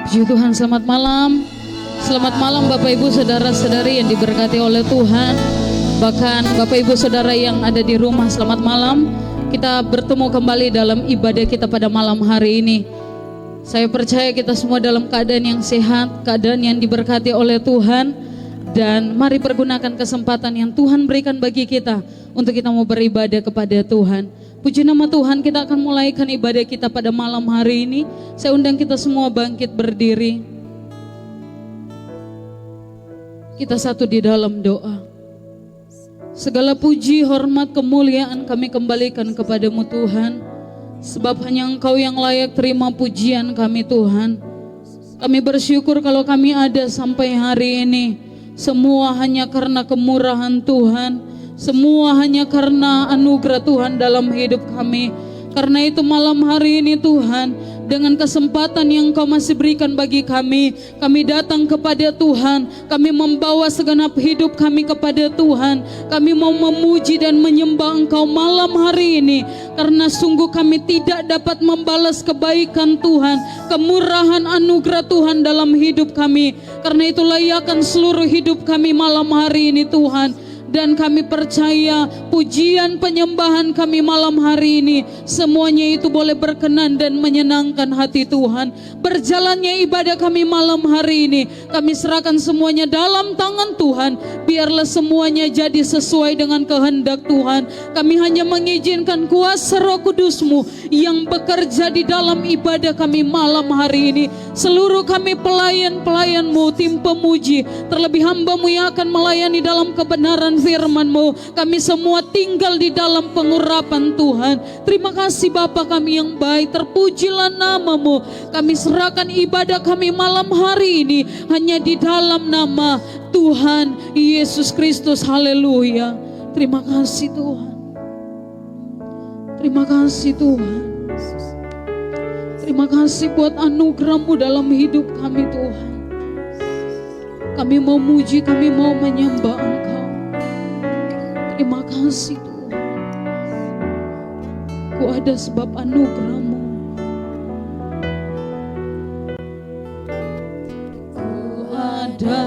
Puji Tuhan, selamat malam. Selamat malam Bapak Ibu Saudara-saudari yang diberkati oleh Tuhan. Bahkan Bapak Ibu Saudara yang ada di rumah, selamat malam. Kita bertemu kembali dalam ibadah kita pada malam hari ini. Saya percaya kita semua dalam keadaan yang sehat, keadaan yang diberkati oleh Tuhan. Dan mari pergunakan kesempatan yang Tuhan berikan bagi kita untuk kita mau beribadah kepada Tuhan. Puji nama Tuhan, kita akan mulaikan ibadah kita pada malam hari ini. Saya undang kita semua bangkit berdiri. Kita satu di dalam doa. Segala puji, hormat, kemuliaan kami kembalikan kepadamu Tuhan. Sebab hanya Engkau yang layak terima pujian kami Tuhan. Kami bersyukur kalau kami ada sampai hari ini. Semua hanya karena kemurahan Tuhan. Semua hanya karena anugerah Tuhan dalam hidup kami. Karena itu malam hari ini Tuhan, dengan kesempatan yang Kau masih berikan bagi kami datang kepada Tuhan. Kami membawa segenap hidup kami kepada Tuhan. Kami mau memuji dan menyembah Engkau malam hari ini. Karena sungguh kami tidak dapat membalas kebaikan Tuhan, kemurahan anugerah Tuhan dalam hidup kami. Karena itu layakkan seluruh hidup kami malam hari ini Tuhan. Dan kami percaya pujian penyembahan kami malam hari ini semuanya itu boleh berkenan dan menyenangkan hati Tuhan. Berjalannya ibadah kami malam hari ini kami serahkan semuanya dalam tangan Tuhan. Biarlah semuanya jadi sesuai dengan kehendak Tuhan. Kami hanya mengizinkan kuasa Roh Kudus-Mu yang bekerja di dalam ibadah kami malam hari ini. Seluruh kami pelayan-pelayan-Mu, tim pemuji, terlebih hamba-Mu yang akan melayani dalam kebenaran firman-Mu, kami semua tinggal di dalam pengurapan Tuhan. Terima kasih Bapa kami yang baik, terpujilah nama-Mu. Kami serahkan ibadah kami malam hari ini hanya di dalam nama Tuhan Yesus Kristus. Haleluya. Terima kasih Tuhan. Terima kasih Tuhan. Terima kasih buat anugerah-Mu dalam hidup kami Tuhan. Kami mau muji, kami mau menyembah Engkau. Terima kasih Tuhan. Ku ada sebab anugerah-Mu. Ku ada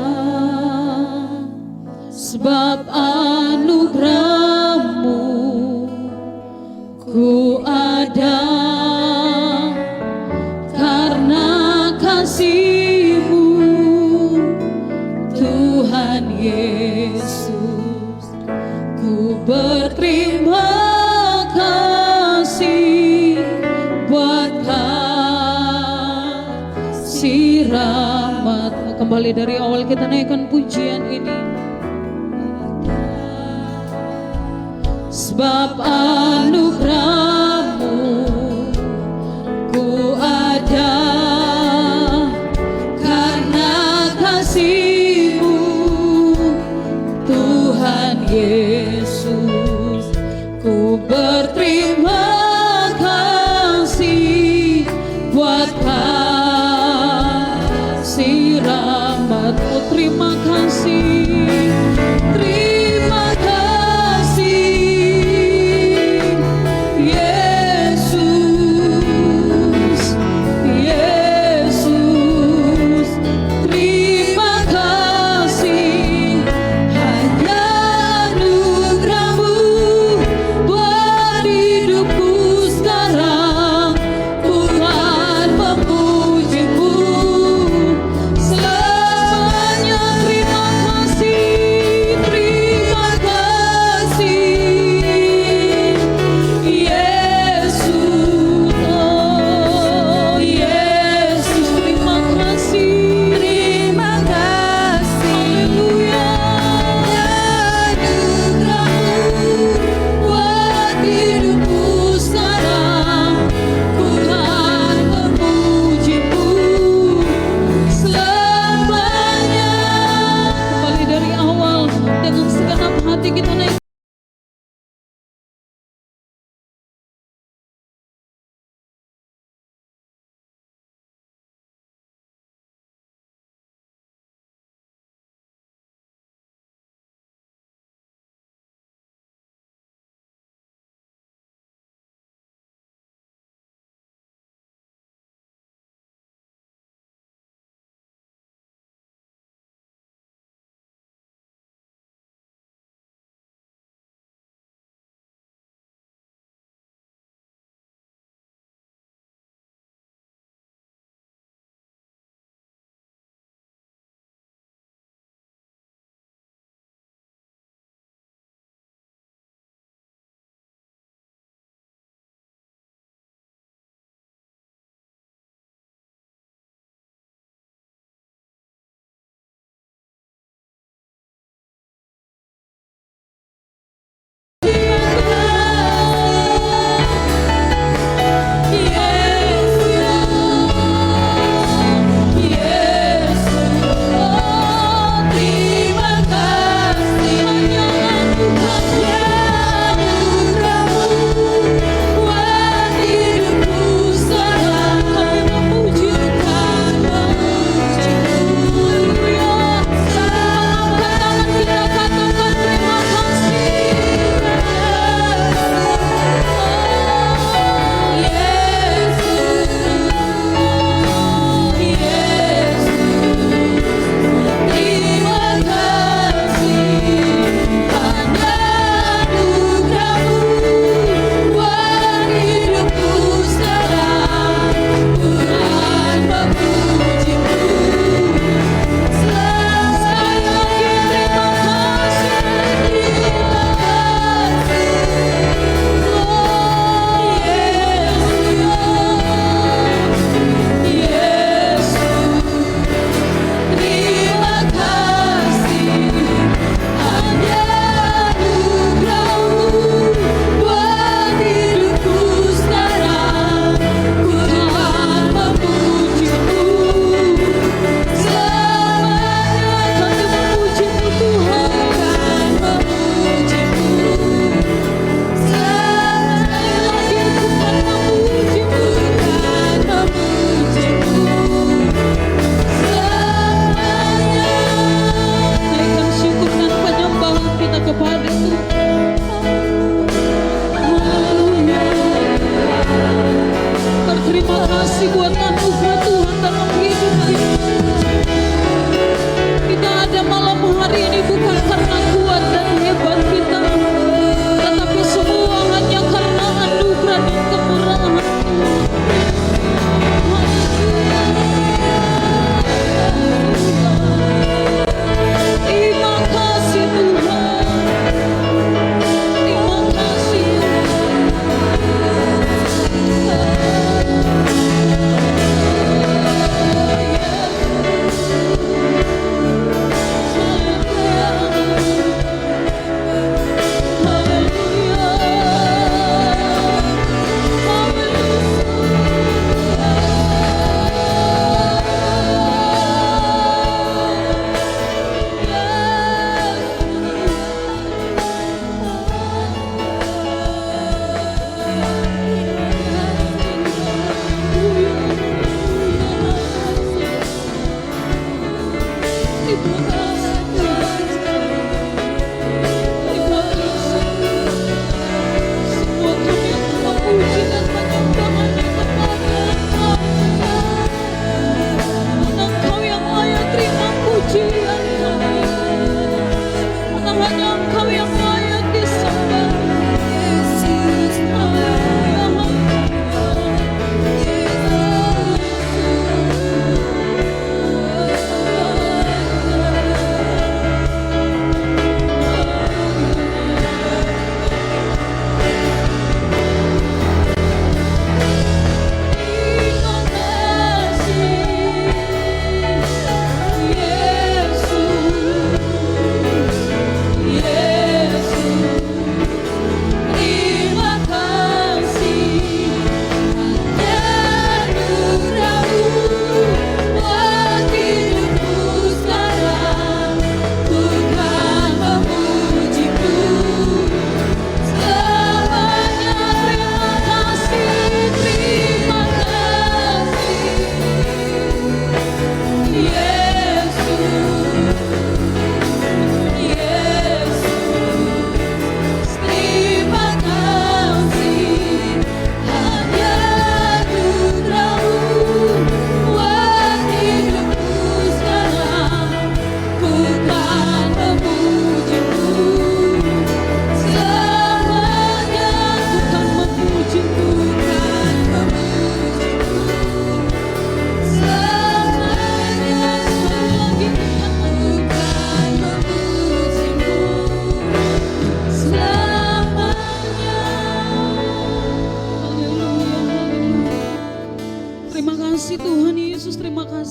sebab anugerah-Mu. Ku ada karena kasih-Mu Tuhan Yesus. Berterima kasih buat kasih rahmat-Mu. Kembali dari awal kita naikkan pujian ini. Sebab anugerah-Mu ku ada karena kasih-Mu Tuhan Yesus. Ku berterima kasih buat kasih rahmat-Mu. Terima kasih, terima kasih Yesus.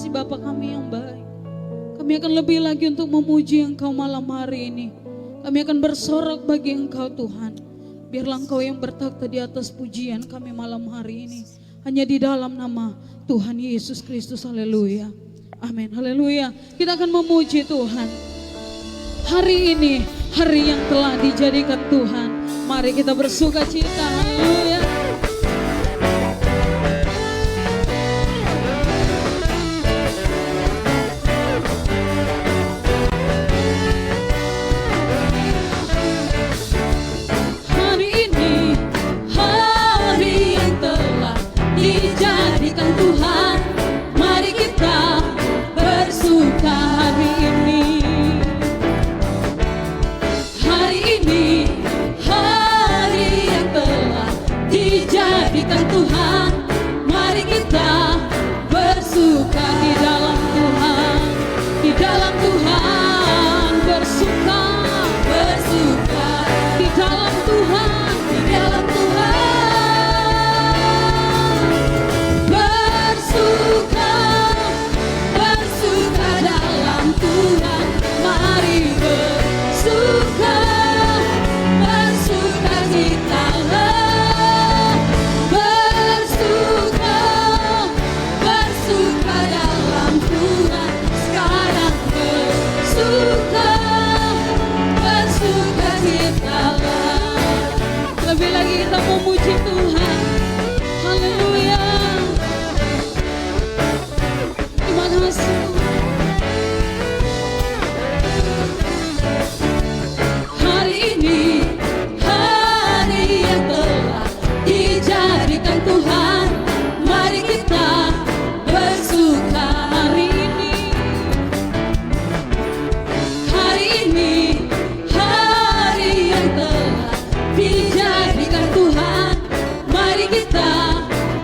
Bapa kami yang baik. Kami akan lebih lagi untuk memuji Engkau malam hari ini. Kami akan bersorak bagi Engkau Tuhan. Biarlah Engkau yang bertakhta di atas pujian kami malam hari ini. Hanya di dalam nama Tuhan Yesus Kristus. Haleluya. Amin. Haleluya. Kita akan memuji Tuhan. Hari ini, hari yang telah dijadikan Tuhan. Mari kita bersuka cita. Haleluya.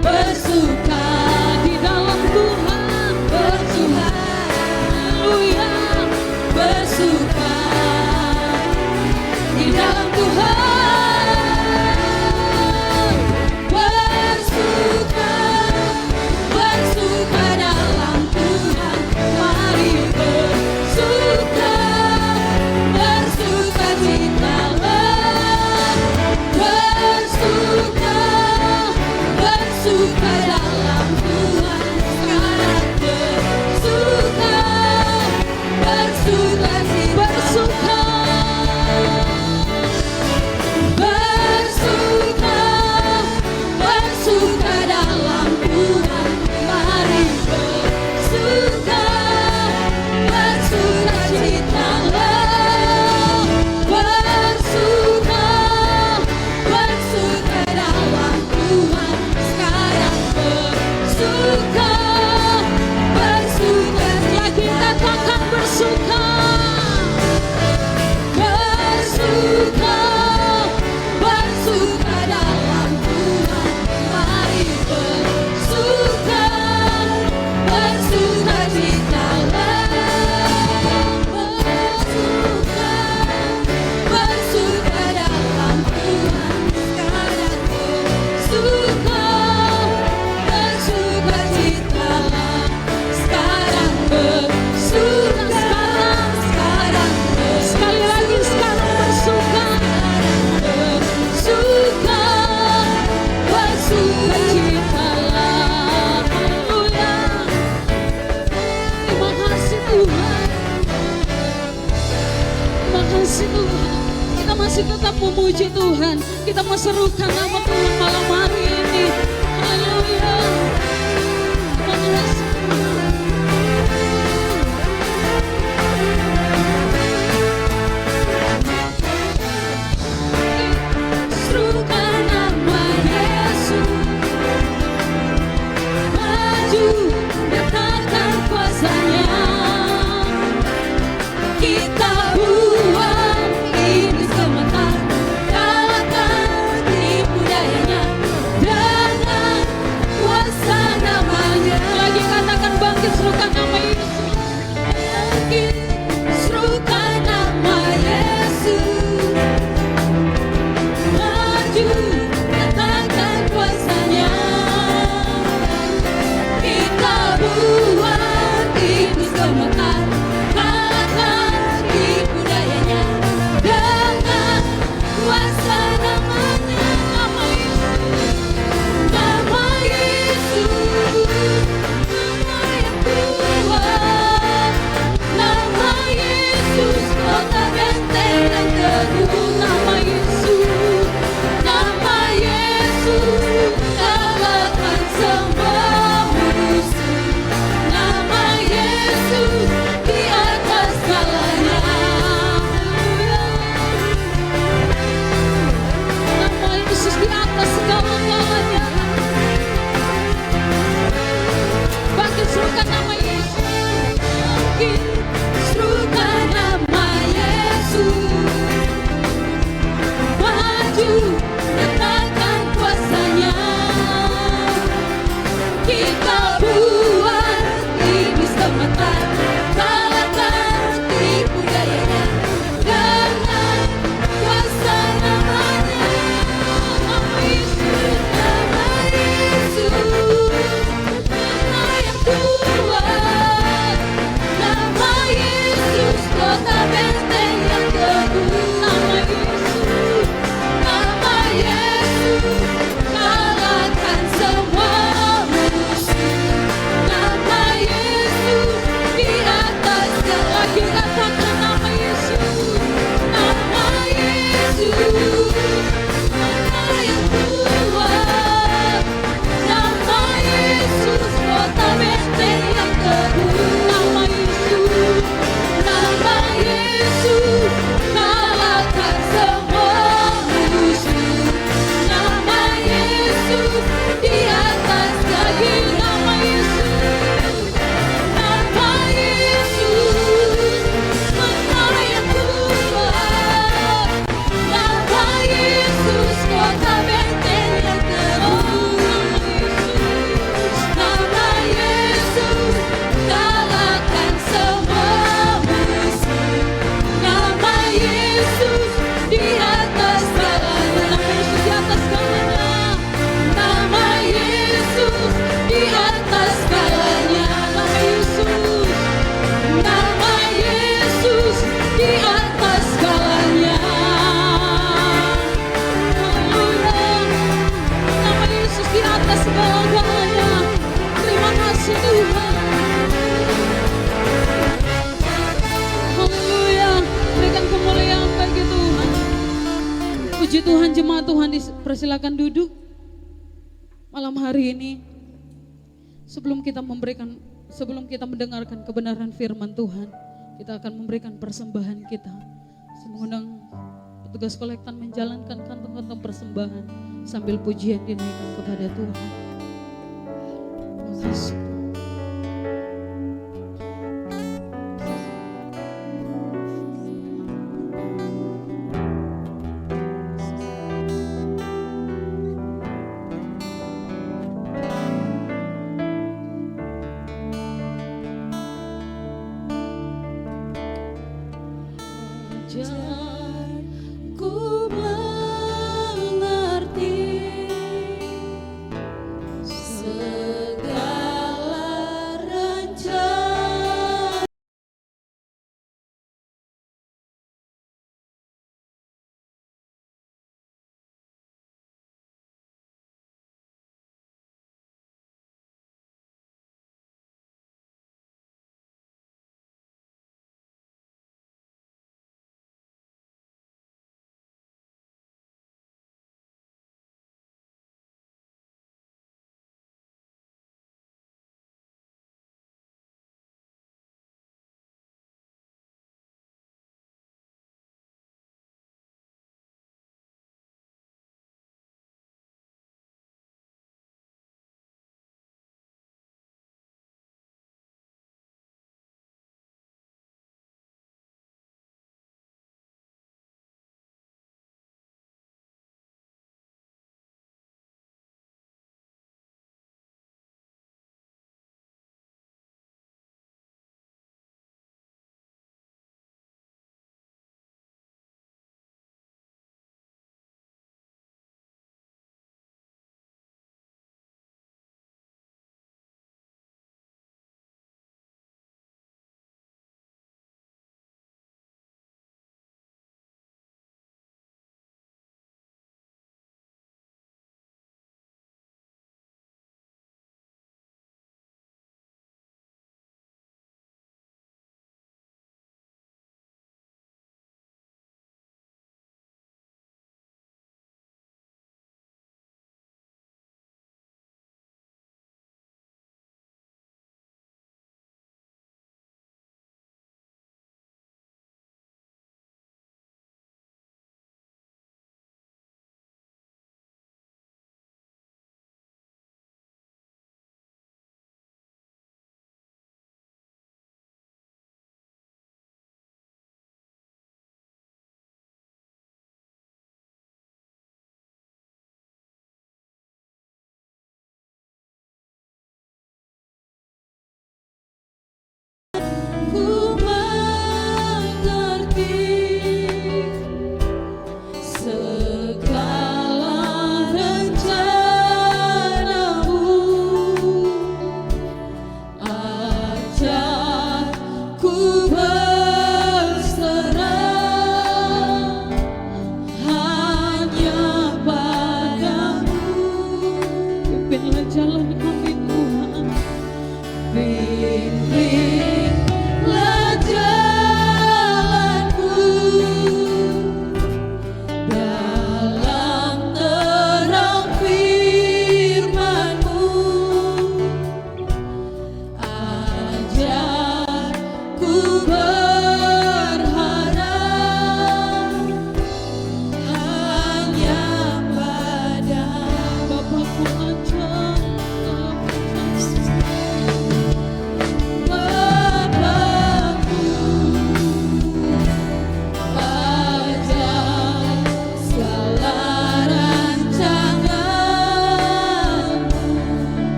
Bersuka di dalam Tuhan, bersuka bersuka, bersuka, bersuka dalam Tuhan. Mari bersuka, bersuka citalah, bersuka, bersuka dalam Tuhan. Sekarang bersuka, bersuka citalah. Sekarang bersuka, sekarang sekali lagi sekarang bersuka, bersuka, bersuka citalah. Haleluya. Terima kasih Tuhan. Terima kasih Tuhan. Kita masih tetap memuji Tuhan. Kita mau serukan nama Tuhan malam hari ini. Haleluya. Terima kasih. Serukan nama Yesus, maju nyatakan kuasa-Nya. Kita buang iblis gemetar, kalahkan tipu dayanya dengan kuasa namanya. Lagi katakan bangkit, serukan nama Yesus. Bangkit, serukan nama Yesus. Maju, nyatakan kuasa-Nya. Kita buang iblis gemetar, kalahkan tipu dayanya dengan kuasa namanya. Nama Yesus, nama Yesus, nama yang kuat, nama Yesus, kota benteng yang teguh. Nama Yesus, nama Yesus, kalahkan semua musuh. Nama Yesus di atas segalanya. Nama Yesus di atas segala-galanya. Bangkit, serukan nama Yesus. Bangkit, serukan nama Yesus. Maju, nyatakan kuasa-Nya. Kita buang iblis gemetar, kalahkan tipu dayanya dengan kuasa namanya. Nama Yesus, nama Yesus, nama yang kuat, nama Yesus, kota benteng yang teguh. Nama Yesus, nama Yesus, kalahkan semua musuh. Nama Yesus di atas lagi katakan nama Yesus, nama Yesus, nama yang kuat, nama Yesus, kota benteng yang teguh. Nama Yesus, nama Yesus, kalahkan semua musuh. Nama Yesus di atas lagi nama Yesus, nama Yesus, nama yang kuat, nama Yesus, kota benteng yang teguh. Nama Yesus, kalahkan semua musuh. Nama Yesus di atas segalanya. Nama Yesus di atas segalanya. Nama Yesus di atas segalanya. Nama Yesus, nama Yesus di atas segalanya. Haleluya. Nama Yesus di atas segala-galanya. Terima kasih Tuhan. Haleluya. Berikan kemuliaan bagi Tuhan. Puji Tuhan, jemaat Tuhan dipersilakan duduk. Malam hari ini sebelum kita mendengarkan kebenaran firman Tuhan, kita akan memberikan persembahan kita. Mengundang petugas kolektan menjalankan kantong-kantong persembahan sambil pujian dinaikkan kepada Tuhan. Terima kasih. wajar, ku mengerti segala rencana.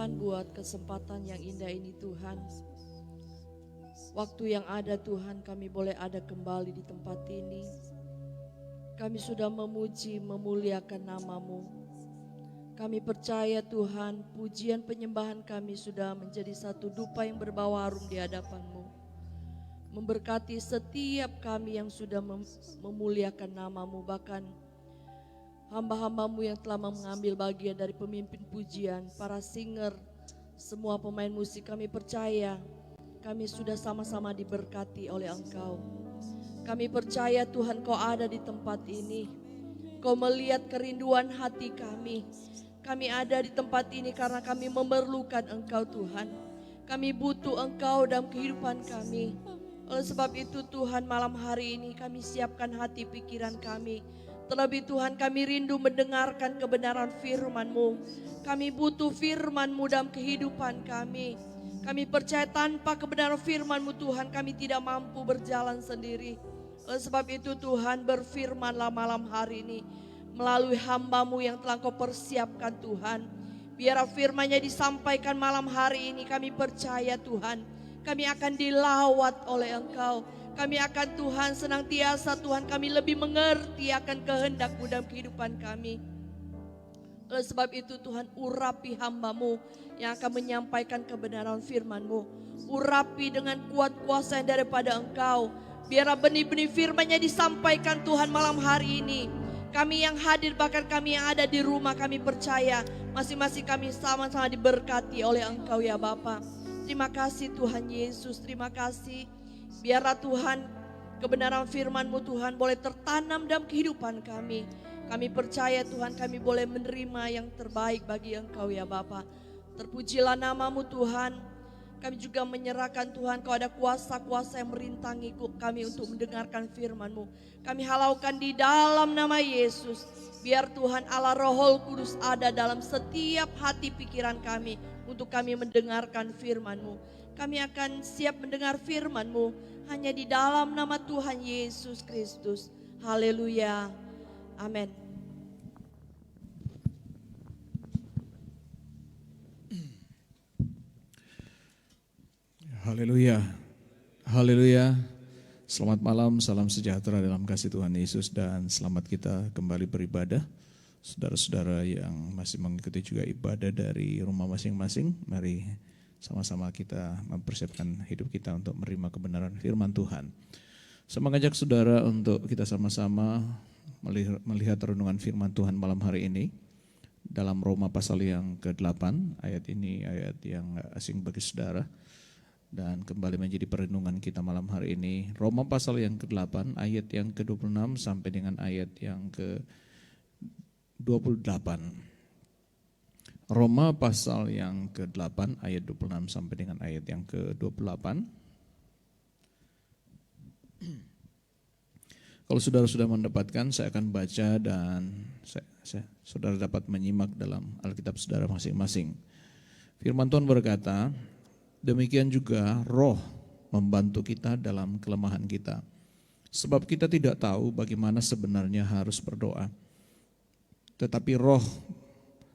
Tuhan buat kesempatan yang indah ini Tuhan. Waktu yang ada Tuhan, kami boleh ada kembali di tempat ini. Kami sudah memuji, memuliakan nama-Mu. Kami percaya Tuhan, pujian penyembahan kami sudah menjadi satu dupa yang berbau harum di hadapan-Mu. Memberkati setiap kami yang sudah memuliakan nama-Mu, bahkan hamba-hamba-Mu yang telah mengambil bagian dari pemimpin pujian, para singer, semua pemain musik. Kami percaya kami sudah sama-sama diberkati oleh Engkau. Kami percaya Tuhan Kau ada di tempat ini. Kau melihat kerinduan hati kami. Kami ada di tempat ini karena kami memerlukan Engkau Tuhan. Kami butuh Engkau dalam kehidupan kami. Oleh sebab itu Tuhan, malam hari ini kami siapkan hati pikiran kami. Terlebih Tuhan, kami rindu mendengarkan kebenaran firman-Mu. Kami butuh firman-Mu dalam kehidupan kami. Kami percaya tanpa kebenaran firman-Mu Tuhan, kami tidak mampu berjalan sendiri. Oleh sebab itu Tuhan, berfirmanlah malam hari ini melalui hamba-Mu yang telah Kau persiapkan Tuhan. Biar firman-Nya disampaikan malam hari ini, kami percaya Tuhan, kami akan dilawat oleh Engkau. Kami akan Tuhan senantiasa Tuhan, kami lebih mengerti akan kehendak-Mu dalam kehidupan kami. Oleh sebab itu Tuhan, urapi hamba-Mu yang akan menyampaikan kebenaran firman-Mu. Urapi dengan kuat kuasa yang daripada Engkau. Biar benih-benih firman-Nya disampaikan Tuhan malam hari ini. Kami yang hadir, bahkan kami yang ada di rumah, kami percaya masing-masing kami sama-sama diberkati oleh Engkau ya Bapa. Terima kasih Tuhan Yesus, terima kasih. Biarlah Tuhan kebenaran firman-Mu Tuhan boleh tertanam dalam kehidupan kami. Kami percaya Tuhan, kami boleh menerima yang terbaik bagi Engkau ya Bapa. Terpujilah nama-Mu Tuhan. Kami juga menyerahkan Tuhan, Kau ada kuasa-kuasa yang merintangi kami untuk mendengarkan firman-Mu. Kami halaukan di dalam nama Yesus. Biar Tuhan Allah Roh Kudus ada dalam setiap hati pikiran kami untuk kami mendengarkan firman-Mu. Kami akan siap mendengar firman-Mu hanya di dalam nama Tuhan Yesus Kristus. Haleluya. Amin. Haleluya. Haleluya. Selamat malam, salam sejahtera dalam kasih Tuhan Yesus dan selamat kita kembali beribadah. Saudara-saudara yang masih mengikuti juga ibadah dari rumah masing-masing, mari sama-sama kita mempersiapkan hidup kita untuk menerima kebenaran firman Tuhan. Saya mengajak saudara untuk kita sama-sama melihat renungan firman Tuhan malam hari ini dalam Roma pasal yang ke-8. Ayat ini ayat yang asing bagi saudara dan kembali menjadi perenungan kita malam hari ini. Roma pasal yang ke-8 ayat yang ke-26 sampai dengan ayat yang ke-28. Roma pasal yang ke-8 ayat 26 sampai dengan ayat yang ke-28. Kalau saudara sudah mendapatkan, saya akan baca dan saudara dapat menyimak dalam Alkitab saudara masing-masing. Firman Tuhan berkata, demikian juga Roh membantu kita dalam kelemahan kita. Sebab kita tidak tahu bagaimana sebenarnya harus berdoa. Tetapi Roh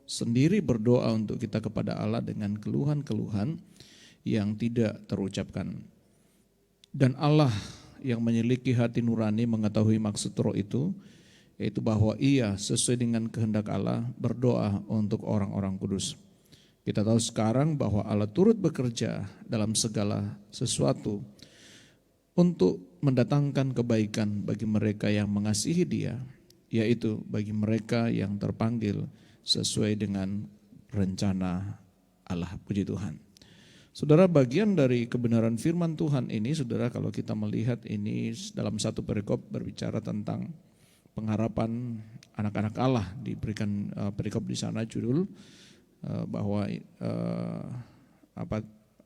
sendiri berdoa untuk kita kepada Allah dengan keluhan-keluhan yang tidak terucapkan. Dan Allah yang menyelidiki hati nurani mengetahui maksud Roh itu, yaitu bahwa Ia sesuai dengan kehendak Allah berdoa untuk orang-orang kudus. Kita tahu sekarang bahwa Allah turut bekerja dalam segala sesuatu untuk mendatangkan kebaikan bagi mereka yang mengasihi Dia, yaitu bagi mereka yang terpanggil sesuai dengan rencana Allah. Puji Tuhan. Saudara, bagian dari kebenaran firman Tuhan ini, saudara, kalau kita melihat ini dalam satu perikop berbicara tentang pengharapan anak-anak Allah. Diberikan perikop di sana judul bahwa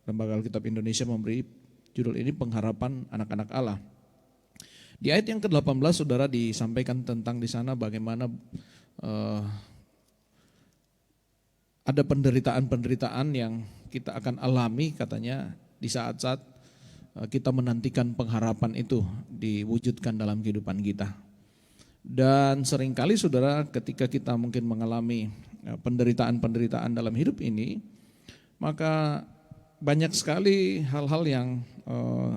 Lembaga Alkitab Indonesia memberi judul ini pengharapan anak-anak Allah. Di ayat yang ke-18 saudara disampaikan tentang di sana bagaimana ada penderitaan-penderitaan yang kita akan alami katanya di saat-saat kita menantikan pengharapan itu diwujudkan dalam kehidupan kita. Dan seringkali saudara ketika kita mungkin mengalami penderitaan-penderitaan dalam hidup ini, maka banyak sekali hal-hal yang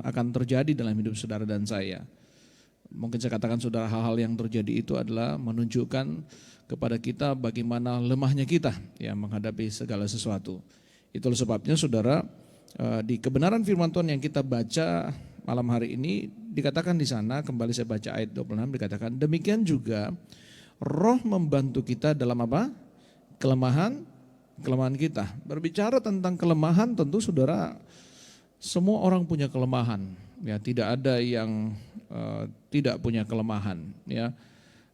akan terjadi dalam hidup saudara dan saya. Mungkin saya katakan saudara, hal-hal yang terjadi itu adalah menunjukkan kepada kita bagaimana lemahnya kita ya menghadapi segala sesuatu. Itulah sebabnya saudara, di kebenaran firman Tuhan yang kita baca malam hari ini dikatakan di sana, kembali saya baca ayat 26, dikatakan demikian juga Roh membantu kita dalam apa? Kelemahan kita. Berbicara tentang kelemahan, tentu saudara, semua orang punya kelemahan. Ya, tidak ada yang tidak punya kelemahan. Ya,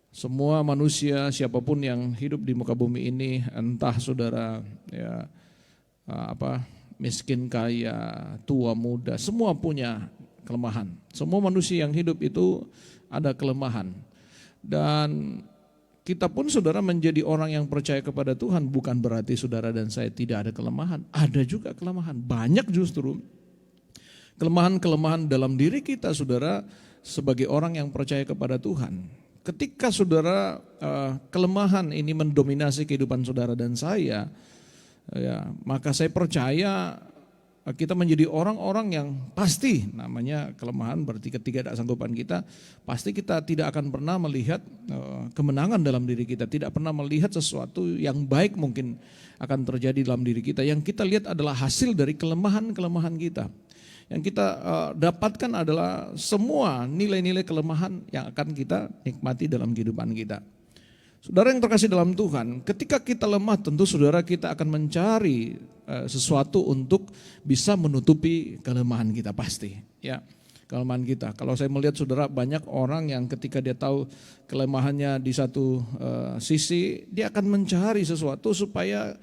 semua manusia, siapapun yang hidup di muka bumi ini, entah saudara, ya miskin kaya, tua muda, semua punya kelemahan. Semua manusia yang hidup itu ada kelemahan. Dan kita pun saudara menjadi orang yang percaya kepada Tuhan bukan berarti saudara dan saya tidak ada kelemahan. Ada juga kelemahan, banyak justru kelemahan-kelemahan dalam diri kita saudara sebagai orang yang percaya kepada Tuhan. Ketika saudara kelemahan ini mendominasi kehidupan saudara dan saya, ya, maka saya percaya kita menjadi orang-orang yang pasti, namanya kelemahan berarti ketidaksanggupan kita, pasti kita tidak akan pernah melihat kemenangan dalam diri kita, tidak pernah melihat sesuatu yang baik mungkin akan terjadi dalam diri kita. Yang kita lihat adalah hasil dari kelemahan-kelemahan kita. Yang kita dapatkan adalah semua nilai-nilai kelemahan yang akan kita nikmati dalam kehidupan kita. Saudara yang terkasih dalam Tuhan, ketika kita lemah tentu saudara kita akan mencari sesuatu untuk bisa menutupi kelemahan kita pasti. Ya, kelemahan kita. Kalau saya melihat saudara, banyak orang yang ketika dia tahu kelemahannya di satu sisi, dia akan mencari sesuatu supaya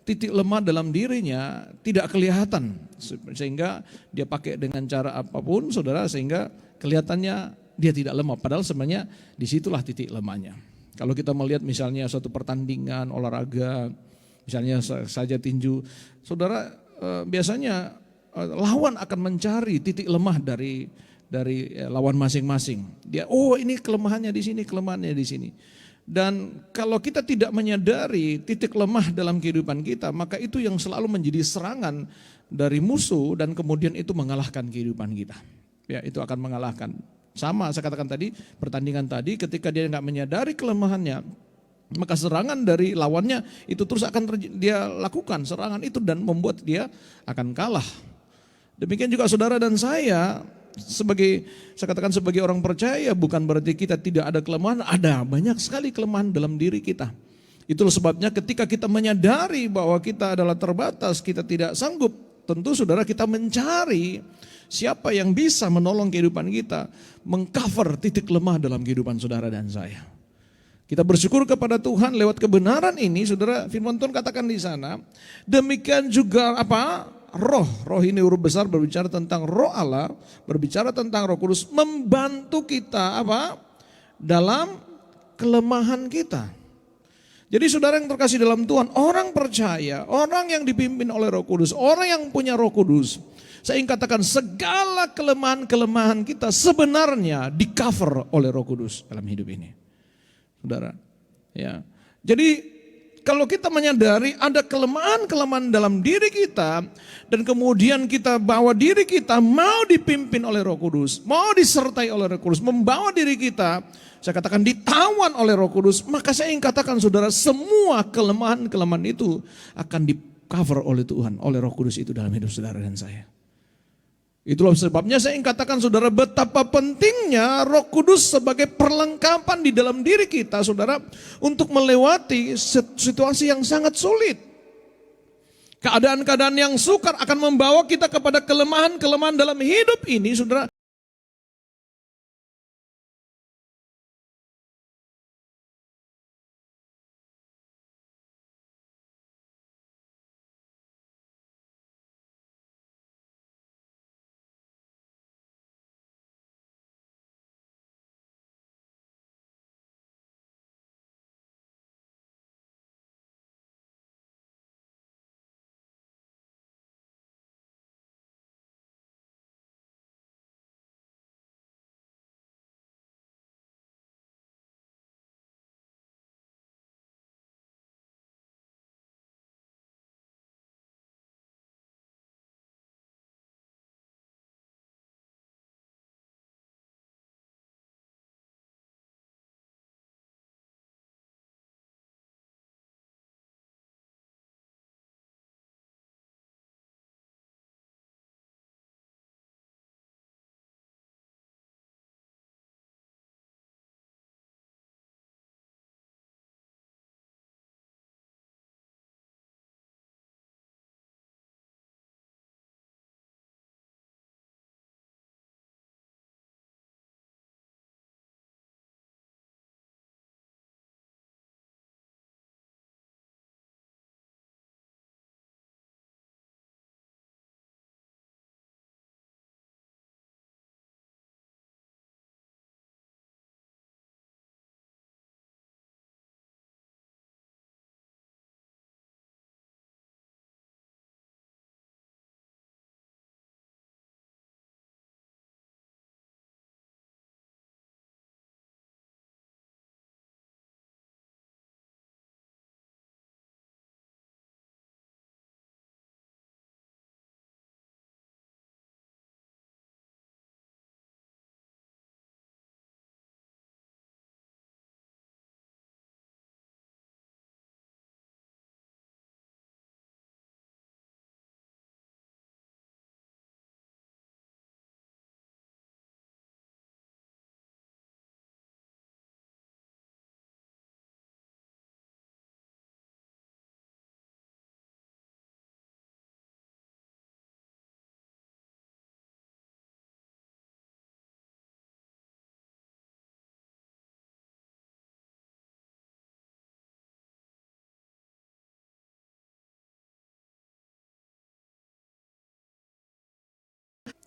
titik lemah dalam dirinya tidak kelihatan. Sehingga dia pakai dengan cara apapun saudara, sehingga kelihatannya dia tidak lemah. Padahal sebenarnya disitulah titik lemahnya. Kalau kita melihat misalnya suatu pertandingan olahraga, misalnya saja tinju, saudara biasanya lawan akan mencari titik lemah dari lawan masing-masing. Dia, oh ini kelemahannya di sini, kelemahannya di sini. Dan kalau kita tidak menyadari titik lemah dalam kehidupan kita, maka itu yang selalu menjadi serangan dari musuh dan kemudian itu mengalahkan kehidupan kita. Ya, itu akan mengalahkan. Sama saya katakan tadi, pertandingan tadi ketika dia nggak menyadari kelemahannya, maka serangan dari lawannya itu terus akan dia lakukan serangan itu dan membuat dia akan kalah. Demikian juga saudara dan saya katakan sebagai orang percaya, bukan berarti kita tidak ada kelemahan, ada banyak sekali kelemahan dalam diri kita. Itulah sebabnya ketika kita menyadari bahwa kita adalah terbatas, kita tidak sanggup, tentu saudara kita mencari siapa yang bisa menolong kehidupan kita, mengcover titik lemah dalam kehidupan saudara dan saya. Kita bersyukur kepada Tuhan lewat kebenaran ini, saudara, firman Tuhan katakan di sana, demikian juga apa? Roh ini huruf besar berbicara tentang Roh Allah, berbicara tentang Roh Kudus, membantu kita apa? Dalam kelemahan kita. Jadi saudara yang terkasih dalam Tuhan, orang percaya, orang yang dipimpin oleh Roh Kudus, orang yang punya Roh Kudus, saya ingin katakan segala kelemahan-kelemahan kita sebenarnya di-cover oleh Roh Kudus dalam hidup ini. Saudara, ya. Jadi kalau kita menyadari ada kelemahan-kelemahan dalam diri kita dan kemudian kita bawa diri kita mau dipimpin oleh Roh Kudus, mau disertai oleh Roh Kudus, membawa diri kita, saya katakan ditawan oleh Roh Kudus, maka saya ingin katakan saudara, semua kelemahan-kelemahan itu akan di-cover oleh Tuhan, oleh Roh Kudus itu dalam hidup saudara dan saya. Itulah sebabnya saya ingin katakan saudara, betapa pentingnya Roh Kudus sebagai perlengkapan di dalam diri kita saudara, untuk melewati situasi yang sangat sulit. Keadaan-keadaan yang sukar akan membawa kita kepada kelemahan-kelemahan dalam hidup ini saudara.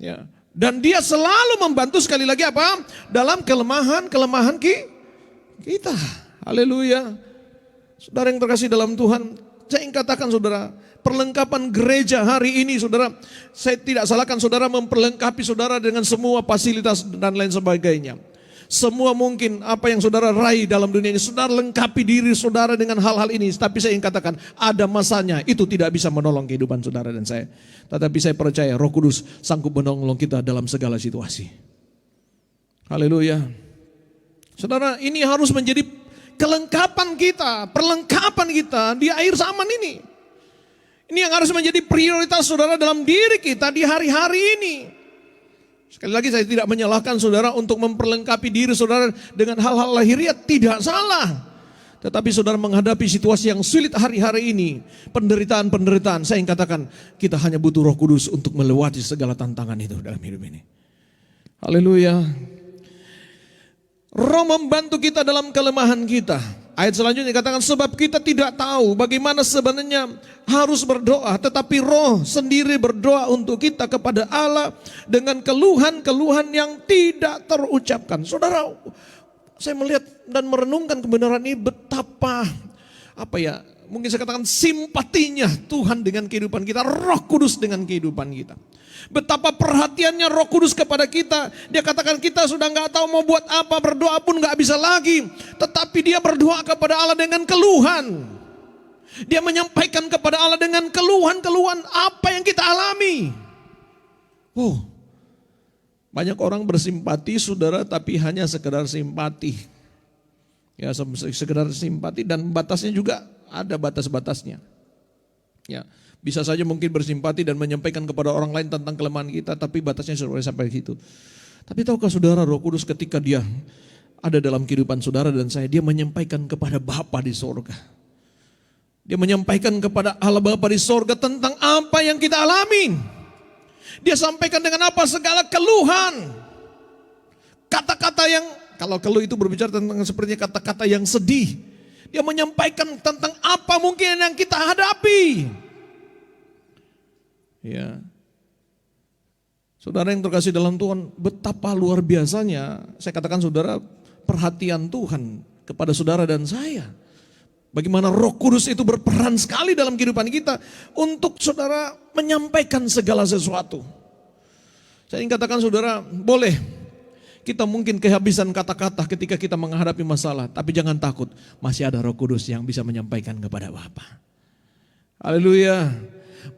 Ya. Dan dia selalu membantu, sekali lagi apa? Dalam kelemahan kita. Haleluya. Saudara yang terkasih dalam Tuhan, saya ingin katakan saudara, perlengkapan gereja hari ini saudara, saya tidak salahkan saudara memperlengkapi saudara dengan semua fasilitas dan lain sebagainya. Semua mungkin apa yang saudara raih dalam dunia ini, saudara lengkapi diri saudara dengan hal-hal ini. Tapi saya ingin katakan, ada masanya itu tidak bisa menolong kehidupan saudara dan saya. Tetapi saya percaya Roh Kudus sanggup menolong kita dalam segala situasi. Haleluya. Saudara, ini harus menjadi kelengkapan kita, perlengkapan kita di akhir zaman ini. Ini yang harus menjadi prioritas saudara dalam diri kita di hari-hari ini. Sekali lagi saya tidak menyalahkan saudara untuk memperlengkapi diri saudara dengan hal-hal lahiriah, tidak salah. Tetapi saudara menghadapi situasi yang sulit hari-hari ini, penderitaan-penderitaan, saya ingin katakan kita hanya butuh Roh Kudus untuk melewati segala tantangan itu dalam hidup ini. Haleluya. Roh membantu kita dalam kelemahan kita. Ayat selanjutnya dikatakan sebab kita tidak tahu bagaimana sebenarnya harus berdoa, tetapi Roh sendiri berdoa untuk kita kepada Allah dengan keluhan-keluhan yang tidak terucapkan. Saudara, saya melihat dan merenungkan kebenaran ini, betapa mungkin saya katakan simpatinya Tuhan dengan kehidupan kita, Roh Kudus dengan kehidupan kita. Betapa perhatiannya Roh Kudus kepada kita. Dia katakan kita sudah gak tahu mau buat apa, berdoa pun gak bisa lagi. Tetapi dia berdoa kepada Allah dengan keluhan. Dia menyampaikan kepada Allah dengan keluhan-keluhan apa yang kita alami. Banyak orang bersimpati saudara, tapi hanya sekedar simpati. Ya, sekedar simpati dan batasnya juga ada batas-batasnya. Ya. Bisa saja mungkin bersimpati dan menyampaikan kepada orang lain tentang kelemahan kita, tapi batasnya sudah sampai situ. Tapi tahukah saudara, Roh Kudus ketika dia ada dalam kehidupan saudara dan saya, dia menyampaikan kepada Bapa di sorga. Dia menyampaikan kepada Allah Bapa di sorga tentang apa yang kita alami. Dia sampaikan dengan apa segala keluhan. Kata-kata yang, kalau keluh itu berbicara tentang sepertinya kata-kata yang sedih. Dia menyampaikan tentang apa mungkin yang kita hadapi. Ya, saudara yang terkasih dalam Tuhan, betapa luar biasanya, saya katakan saudara, perhatian Tuhan kepada saudara dan saya. Bagaimana Roh Kudus itu berperan sekali dalam kehidupan kita untuk saudara menyampaikan segala sesuatu. Saya ingin katakan saudara, boleh kita mungkin kehabisan kata-kata ketika kita menghadapi masalah, tapi jangan takut, masih ada Roh Kudus yang bisa menyampaikan kepada Bapa. Haleluya.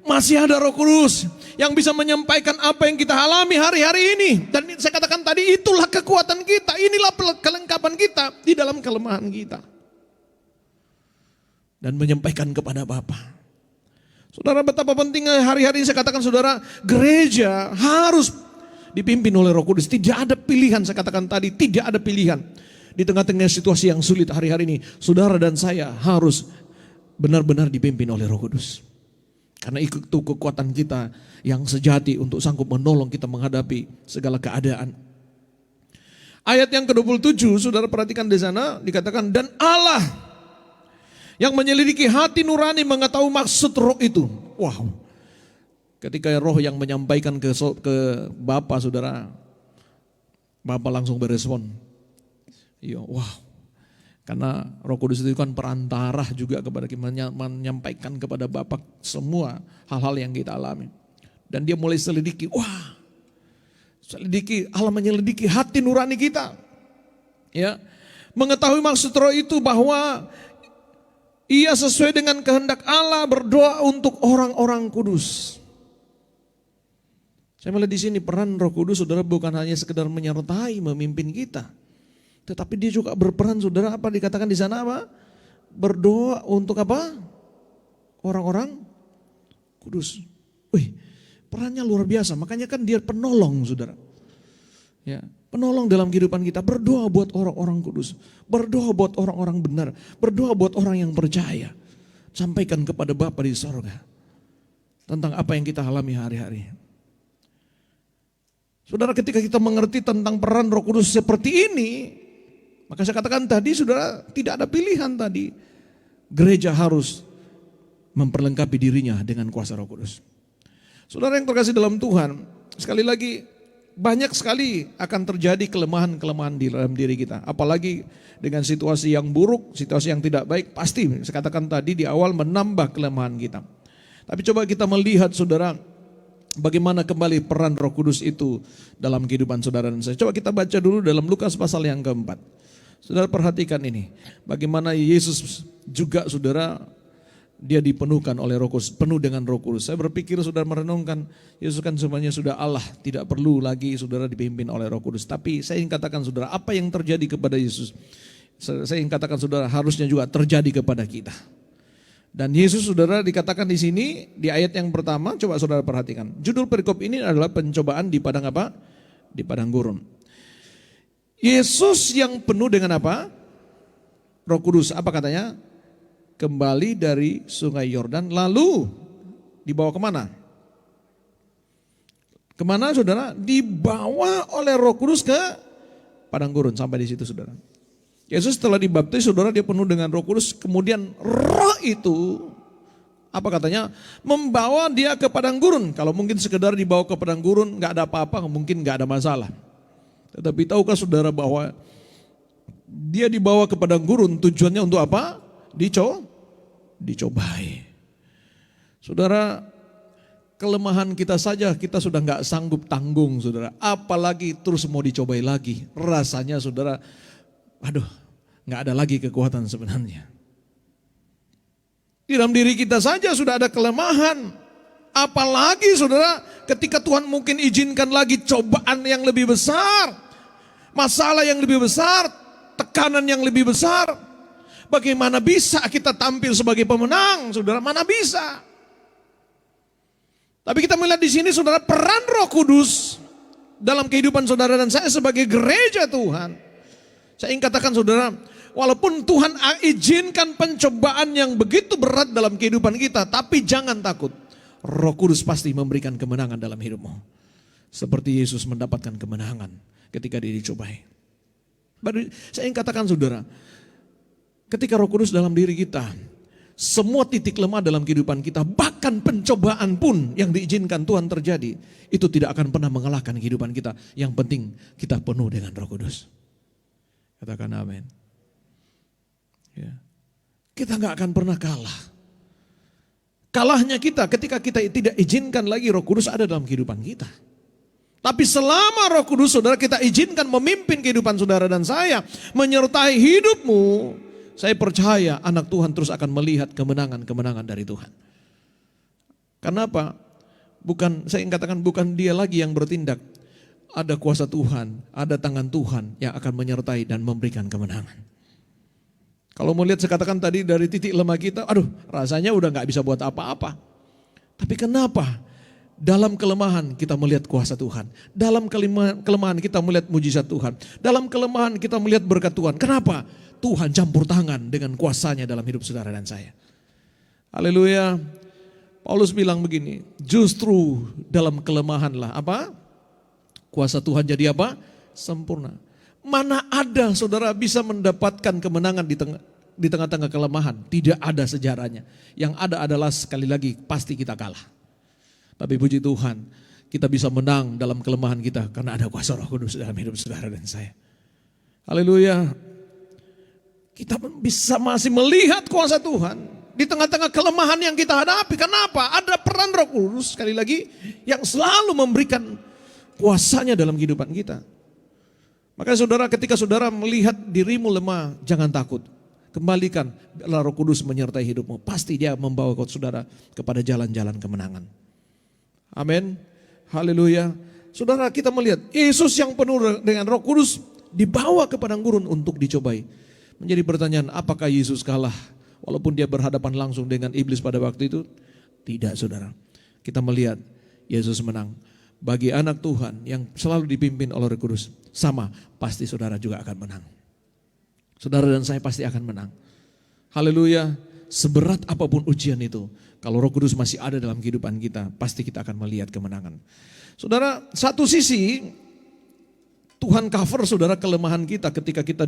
Masih ada Roh Kudus yang bisa menyampaikan apa yang kita alami hari-hari ini. Dan saya katakan tadi, itulah kekuatan kita, inilah kelengkapan kita di dalam kelemahan kita. Dan menyampaikan kepada Bapa. Saudara, betapa pentingnya hari-hari ini saya katakan saudara, gereja harus dipimpin oleh Roh Kudus. Tidak ada pilihan, saya katakan tadi, tidak ada pilihan. Di tengah-tengah situasi yang sulit hari-hari ini, saudara dan saya harus benar-benar dipimpin oleh Roh Kudus. Karena itu kekuatan kita yang sejati untuk sanggup menolong kita menghadapi segala keadaan. Ayat yang ke-27, saudara perhatikan di sana, dikatakan, dan Allah yang menyelidiki hati nurani mengetahui maksud roh itu. Wow. Ketika roh yang menyampaikan ke Bapa, saudara, Bapa langsung berespon. Iya, wow. Karena Roh Kudus itu kan perantara juga kepada kita, menyampaikan kepada Bapa semua hal-hal yang kita alami. Dan dia mulai selidiki, Allah menyelidiki hati nurani kita. Ya, mengetahui maksud roh itu bahwa ia sesuai dengan kehendak Allah berdoa untuk orang-orang kudus. Saya melihat di sini peran Roh Kudus, saudara, bukan hanya sekedar menyertai, memimpin kita. Tetapi dia juga berperan, saudara, apa dikatakan di sana apa? Berdoa untuk apa? Orang-orang kudus. Perannya luar biasa. Makanya kan dia penolong, saudara. Ya, penolong dalam kehidupan kita. Berdoa buat orang-orang kudus. Berdoa buat orang-orang benar. Berdoa buat orang yang percaya. Sampaikan kepada Bapa di sorga tentang apa yang kita alami hari-hari. Saudara, ketika kita mengerti tentang peran Roh Kudus seperti ini, maka saya katakan tadi, saudara, tidak ada pilihan tadi. Gereja harus memperlengkapi dirinya dengan kuasa Roh Kudus. Saudara yang terkasih dalam Tuhan, sekali lagi banyak sekali akan terjadi kelemahan-kelemahan di dalam diri kita. Apalagi dengan situasi yang buruk, situasi yang tidak baik, pasti saya katakan tadi di awal menambah kelemahan kita. Tapi coba kita melihat saudara, bagaimana kembali peran Roh Kudus itu dalam kehidupan saudara dan saya. Coba kita baca dulu dalam Lukas pasal yang keempat. Saudara perhatikan ini, bagaimana Yesus juga saudara, dia dipenuhkan oleh Roh Kudus, penuh dengan Roh Kudus. Saya berpikir saudara merenungkan, Yesus kan semuanya sudah Allah, tidak perlu lagi saudara dipimpin oleh Roh Kudus. Tapi saya ingin katakan saudara, apa yang terjadi kepada Yesus, saya ingin katakan saudara, harusnya juga terjadi kepada kita. Dan Yesus saudara dikatakan di sini, di ayat yang pertama, coba saudara perhatikan. Judul perikop ini adalah pencobaan di padang apa? Di padang gurun. Yesus yang penuh dengan apa? Roh Kudus, apa katanya? Kembali dari sungai Yordan, lalu dibawa kemana? Kemana saudara? Dibawa oleh Roh Kudus ke padang gurun, sampai di situ saudara. Yesus setelah dibaptis saudara, dia penuh dengan Roh Kudus, kemudian Roh itu, apa katanya? Membawa dia ke padang gurun. Kalau mungkin sekedar dibawa ke padang gurun, gak ada apa-apa, mungkin gak ada masalah. Tetapi tahukah saudara bahwa dia dibawa ke padang gurun tujuannya untuk apa? Dicobai. Saudara, kelemahan kita saja kita sudah gak sanggup tanggung saudara. Apalagi terus mau dicobai lagi. Rasanya saudara, aduh, gak ada lagi kekuatan sebenarnya. Di dalam diri kita saja sudah ada kelemahan. Apalagi saudara, ketika Tuhan mungkin izinkan lagi cobaan yang lebih besar, masalah yang lebih besar, tekanan yang lebih besar. Bagaimana bisa kita tampil sebagai pemenang, saudara? Mana bisa? Tapi kita melihat di sini, saudara, peran Roh Kudus dalam kehidupan saudara dan saya sebagai gereja Tuhan. Saya ingin katakan, saudara, walaupun Tuhan izinkan pencobaan yang begitu berat dalam kehidupan kita, tapi jangan takut. Roh Kudus pasti memberikan kemenangan dalam hidupmu. Seperti Yesus mendapatkan kemenangan ketika dia dicobai. Baru saya ingin katakan saudara, ketika Roh Kudus dalam diri kita, semua titik lemah dalam kehidupan kita, bahkan pencobaan pun yang diizinkan Tuhan terjadi, itu tidak akan pernah mengalahkan kehidupan kita. Yang penting kita penuh dengan Roh Kudus. Katakan amin. Ya. Kita gak akan pernah kalah. Kalahnya kita ketika kita tidak izinkan lagi Roh Kudus ada dalam kehidupan kita. Tapi selama Roh Kudus saudara kita izinkan memimpin kehidupan saudara dan saya, menyertai hidupmu, saya percaya anak Tuhan terus akan melihat kemenangan-kemenangan dari Tuhan. Kenapa? Saya ingin katakan bukan dia lagi yang bertindak. Ada kuasa Tuhan, ada tangan Tuhan yang akan menyertai dan memberikan kemenangan. Kalau mau lihat saya katakan tadi dari titik lemah kita, aduh rasanya udah gak bisa buat apa-apa. Tapi kenapa? Dalam kelemahan kita melihat kuasa Tuhan. Dalam kelemahan kita melihat mujizat Tuhan. Dalam kelemahan kita melihat berkat Tuhan. Kenapa? Tuhan campur tangan dengan kuasanya dalam hidup saudara dan saya. Haleluya. Paulus bilang begini, justru dalam kelemahanlah apa? Kuasa Tuhan jadi apa? Sempurna. Mana ada saudara bisa mendapatkan kemenangan di tengah-tengah kelemahan? Tidak ada sejarahnya. Yang ada adalah sekali lagi pasti kita kalah. Tapi puji Tuhan, kita bisa menang dalam kelemahan kita karena ada kuasa Roh Kudus dalam hidup saudara dan saya. Haleluya. Kita bisa masih melihat kuasa Tuhan di tengah-tengah kelemahan yang kita hadapi. Kenapa? Ada peran Roh Kudus sekali lagi yang selalu memberikan kuasanya dalam kehidupan kita. Maka saudara, ketika saudara melihat dirimu lemah, jangan takut. Kembalikan, biarlah Roh Kudus menyertai hidupmu. Pasti dia membawa saudara kepada jalan-jalan kemenangan. Amin. Haleluya. Saudara, kita melihat Yesus yang penuh dengan Roh Kudus dibawa ke padang gurun untuk dicobai. Menjadi pertanyaan, apakah Yesus kalah walaupun dia berhadapan langsung dengan iblis pada waktu itu? Tidak, saudara. Kita melihat Yesus menang. Bagi anak Tuhan yang selalu dipimpin oleh Roh Kudus, sama, pasti saudara juga akan menang. Saudara dan saya pasti akan menang. Haleluya. Seberat apapun ujian itu, kalau Roh Kudus masih ada dalam kehidupan kita, pasti kita akan melihat kemenangan. Saudara, satu sisi Tuhan cover saudara kelemahan kita ketika kita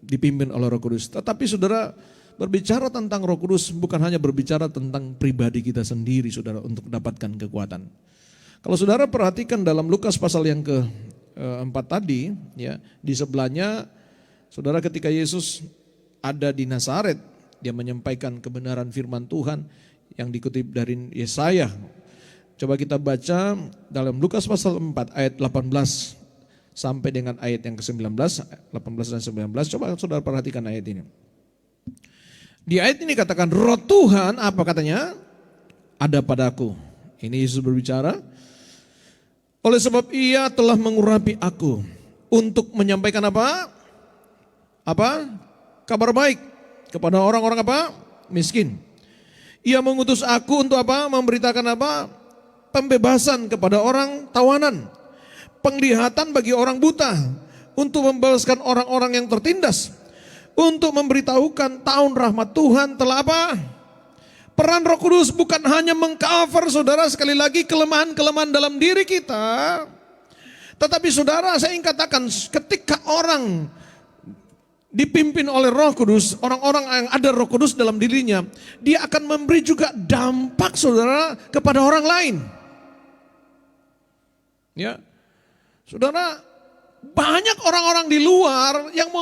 dipimpin oleh Roh Kudus. Tetapi saudara, berbicara tentang Roh Kudus bukan hanya berbicara tentang pribadi kita sendiri saudara untuk mendapatkan kekuatan. Kalau saudara perhatikan dalam Lukas pasal yang keempat tadi, ya, di sebelahnya, saudara, ketika Yesus ada di Nazaret, dia menyampaikan kebenaran firman Tuhan yang dikutip dari Yesaya. Coba kita baca dalam Lukas pasal 4 ayat 18 sampai dengan ayat yang ke-19, 18 dan 19. Coba saudara perhatikan ayat ini. Di ayat ini katakan, Roh Tuhan, apa katanya? Ada padaku. Ini Yesus berbicara. Oleh sebab Ia telah mengurapi aku untuk menyampaikan apa? Apa? Kabar baik kepada orang-orang apa? Miskin. Ia mengutus aku untuk apa? Memberitakan apa? Pembebasan kepada orang tawanan. Penglihatan bagi orang buta. Untuk membalaskan orang-orang yang tertindas. Untuk memberitahukan tahun rahmat Tuhan telah apa? Peran Roh Kudus bukan hanya mengcover, saudara, sekali lagi kelemahan-kelemahan dalam diri kita. Tetapi saudara, saya ingin katakan, ketika orang dipimpin oleh Roh Kudus, orang-orang yang ada Roh Kudus dalam dirinya, dia akan memberi juga dampak, saudara, kepada orang lain. Ya, saudara, banyak orang-orang di luar yang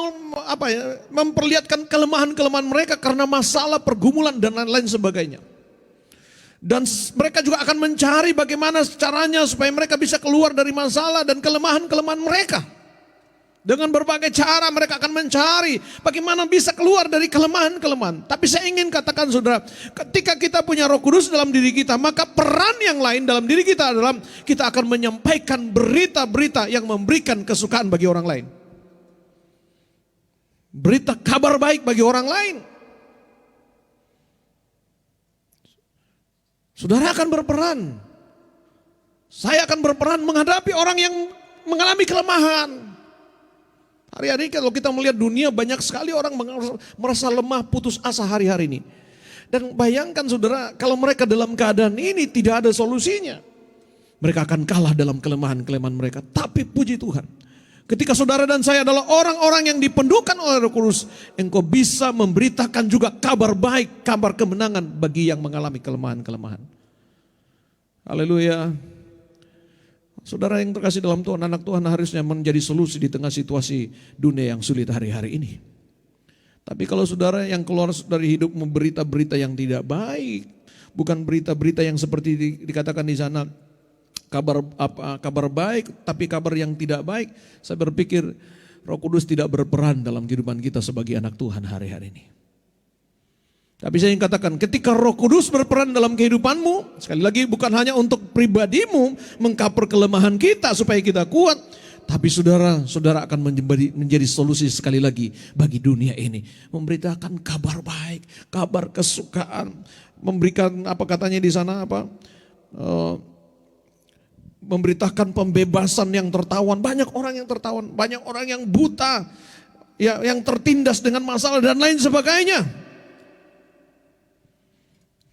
memperlihatkan kelemahan-kelemahan mereka karena masalah, pergumulan dan lain-lain sebagainya. Dan mereka juga akan mencari bagaimana caranya supaya mereka bisa keluar dari masalah dan kelemahan-kelemahan mereka. Dengan berbagai cara mereka akan mencari bagaimana bisa keluar dari kelemahan-kelemahan. Tapi saya ingin katakan, saudara, ketika kita punya Roh Kudus dalam diri kita, maka peran yang lain dalam diri kita adalah kita akan menyampaikan berita-berita yang memberikan kesukaan bagi orang lain. Berita kabar baik bagi orang lain. Saudara akan berperan. Saya akan berperan menghadapi orang yang mengalami kelemahan. Hari-hari kalau kita melihat dunia, banyak sekali orang merasa lemah, putus asa hari-hari ini. Dan bayangkan, saudara, kalau mereka dalam keadaan ini tidak ada solusinya. Mereka akan kalah dalam kelemahan-kelemahan mereka. Tapi puji Tuhan, ketika saudara dan saya adalah orang-orang yang dipenuhkan oleh Roh Kudus, engkau bisa memberitakan juga kabar baik, kabar kemenangan bagi yang mengalami kelemahan-kelemahan. Haleluya. Saudara yang terkasih dalam Tuhan, anak Tuhan harusnya menjadi solusi di tengah situasi dunia yang sulit hari-hari ini. Tapi kalau saudara yang keluar dari hidup memberita-berita yang tidak baik, bukan berita-berita yang seperti dikatakan di sana, kabar baik, tapi kabar yang tidak baik, saya berpikir Roh Kudus tidak berperan dalam kehidupan kita sebagai anak Tuhan hari-hari ini. Tapi saya ingin katakan, ketika Roh Kudus berperan dalam kehidupanmu, sekali lagi bukan hanya untuk pribadimu mengcover kelemahan kita supaya kita kuat, tapi saudara akan menjadi solusi sekali lagi bagi dunia ini. Memberitakan kabar baik, kabar kesukaan, memberikan apa katanya di sana apa? Memberitakan pembebasan yang tertawan. Banyak orang yang tertawan, banyak orang yang buta, ya, yang tertindas dengan masalah dan lain sebagainya.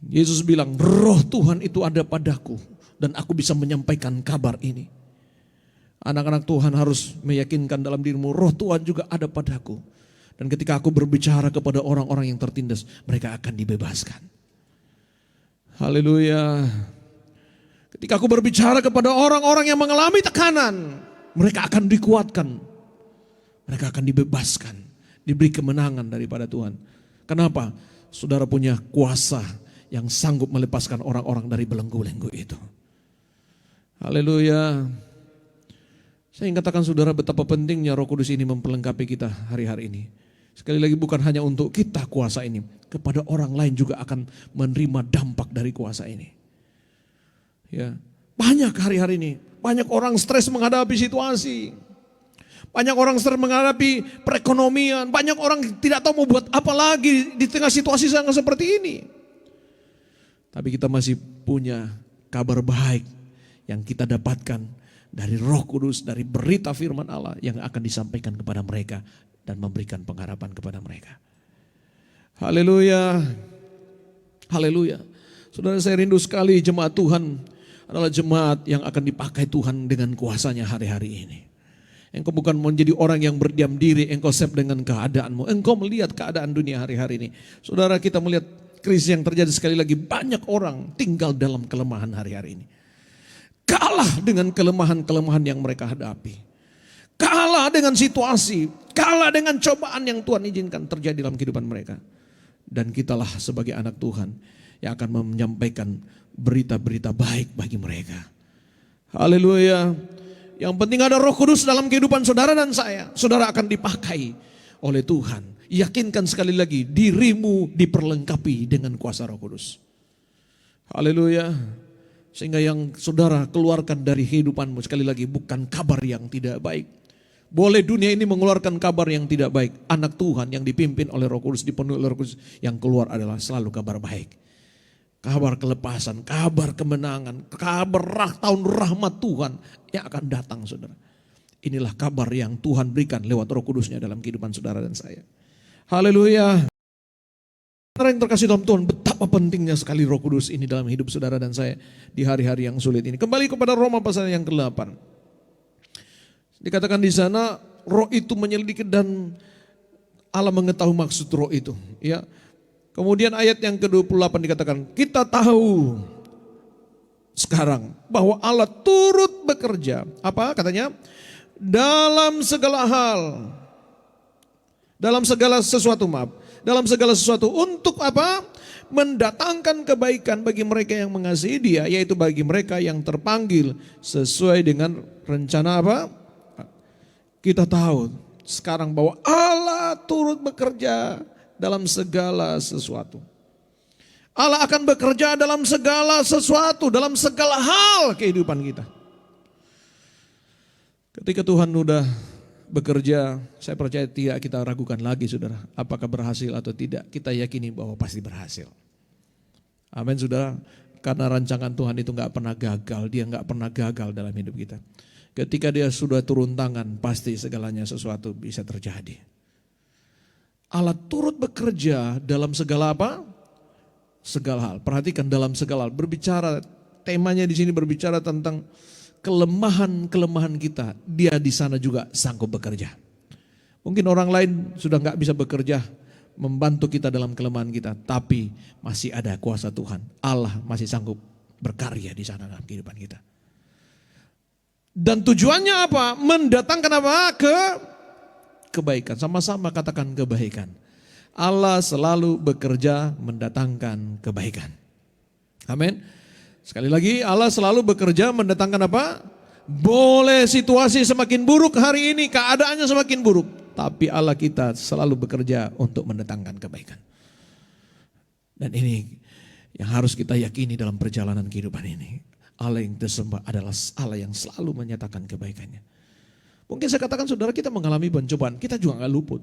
Yesus bilang, Roh Tuhan itu ada padaku dan aku bisa menyampaikan kabar ini. Anak-anak Tuhan harus meyakinkan dalam dirimu, Roh Tuhan juga ada padaku. Dan ketika aku berbicara kepada orang-orang yang tertindas, mereka akan dibebaskan. Haleluya. Ketika aku berbicara kepada orang-orang yang mengalami tekanan, mereka akan dikuatkan. Mereka akan dibebaskan, diberi kemenangan daripada Tuhan. Kenapa? Saudara punya kuasa yang sanggup melepaskan orang-orang dari belenggu-belenggu itu. Haleluya. Saya ingin katakan, saudara, betapa pentingnya Roh Kudus ini memperlengkapi kita hari-hari ini. Sekali lagi bukan hanya untuk kita kuasa ini, kepada orang lain juga akan menerima dampak dari kuasa ini. Ya, banyak hari-hari ini, banyak orang stres menghadapi situasi. Banyak orang stres menghadapi perekonomian, banyak orang tidak tahu mau buat apa lagi di tengah situasi yang seperti ini. Tapi kita masih punya kabar baik yang kita dapatkan dari Roh Kudus, dari berita firman Allah yang akan disampaikan kepada mereka dan memberikan pengharapan kepada mereka. Haleluya. Haleluya. Saudara, saya rindu sekali jemaat Tuhan adalah jemaat yang akan dipakai Tuhan dengan kuasanya hari-hari ini. Engkau bukan menjadi orang yang berdiam diri, engkau siap dengan keadaanmu. Engkau melihat keadaan dunia hari-hari ini. Saudara, kita melihat krisis yang terjadi, sekali lagi banyak orang tinggal dalam kelemahan hari-hari ini. Kalau kalah dengan kelemahan-kelemahan yang mereka hadapi. Kalah dengan situasi, kalah dengan cobaan yang Tuhan izinkan terjadi dalam kehidupan mereka. Dan kitalah sebagai anak Tuhan yang akan menyampaikan berita-berita baik bagi mereka. Haleluya. Yang penting ada Roh Kudus dalam kehidupan saudara dan saya. Saudara akan dipakai oleh Tuhan. Yakinkan sekali lagi, dirimu diperlengkapi dengan kuasa Roh Kudus. Haleluya. Sehingga yang saudara keluarkan dari kehidupanmu sekali lagi bukan kabar yang tidak baik. Boleh dunia ini mengeluarkan kabar yang tidak baik. Anak Tuhan yang dipimpin oleh Roh Kudus, dipenuhi oleh Roh Kudus, yang keluar adalah selalu kabar baik. Kabar kelepasan, kabar kemenangan, kabar tahun rahmat Tuhan yang akan datang, saudara. Inilah kabar yang Tuhan berikan lewat Roh Kudusnya dalam kehidupan saudara dan saya. Haleluya. Saudara yang terkasih dalam Tuhan, betapa pentingnya sekali Roh Kudus ini dalam hidup saudara dan saya di hari-hari yang sulit ini. Kembali kepada Roma pasal yang ke-8. Dikatakan di sana, Roh itu menyelidiki dan Allah mengetahui maksud Roh itu. Ya. Kemudian ayat yang ke-28 dikatakan, kita tahu sekarang bahwa Allah turut bekerja. Apa katanya? Dalam segala hal. Dalam segala sesuatu, dalam segala sesuatu untuk apa? Mendatangkan kebaikan bagi mereka yang mengasihi Dia, yaitu bagi mereka yang terpanggil sesuai dengan rencana apa? Kita tahu sekarang bahwa Allah turut bekerja dalam segala sesuatu. Allah akan bekerja dalam segala sesuatu, dalam segala hal kehidupan kita. Ketika Tuhan sudah bekerja, saya percaya tidak kita ragukan lagi, saudara. Apakah berhasil atau tidak, kita yakini bahwa pasti berhasil. Amin, saudara. Karena rancangan Tuhan itu gak pernah gagal, Dia gak pernah gagal dalam hidup kita. Ketika Dia sudah turun tangan, pasti segalanya sesuatu bisa terjadi. Allah turut bekerja dalam segala apa? Segala hal. Perhatikan, dalam segala hal. Berbicara, temanya di sini berbicara tentang kelemahan-kelemahan kita. Dia di sana juga sanggup bekerja. Mungkin orang lain sudah gak bisa bekerja membantu kita dalam kelemahan kita, tapi masih ada kuasa Tuhan. Allah masih sanggup berkarya di sana dalam kehidupan kita. Dan tujuannya apa? Mendatangkan apa? Kebaikan. Sama-sama katakan kebaikan. Allah selalu bekerja mendatangkan kebaikan. Amin. Sekali lagi, Allah selalu bekerja mendatangkan apa? Boleh situasi semakin buruk hari ini, keadaannya semakin buruk, tapi Allah kita selalu bekerja untuk mendatangkan kebaikan. Dan ini yang harus kita yakini dalam perjalanan kehidupan ini. Allah yang disembah adalah Allah yang selalu menyatakan kebaikannya. Mungkin saya katakan saudara, kita mengalami pencobaan, kita juga gak luput.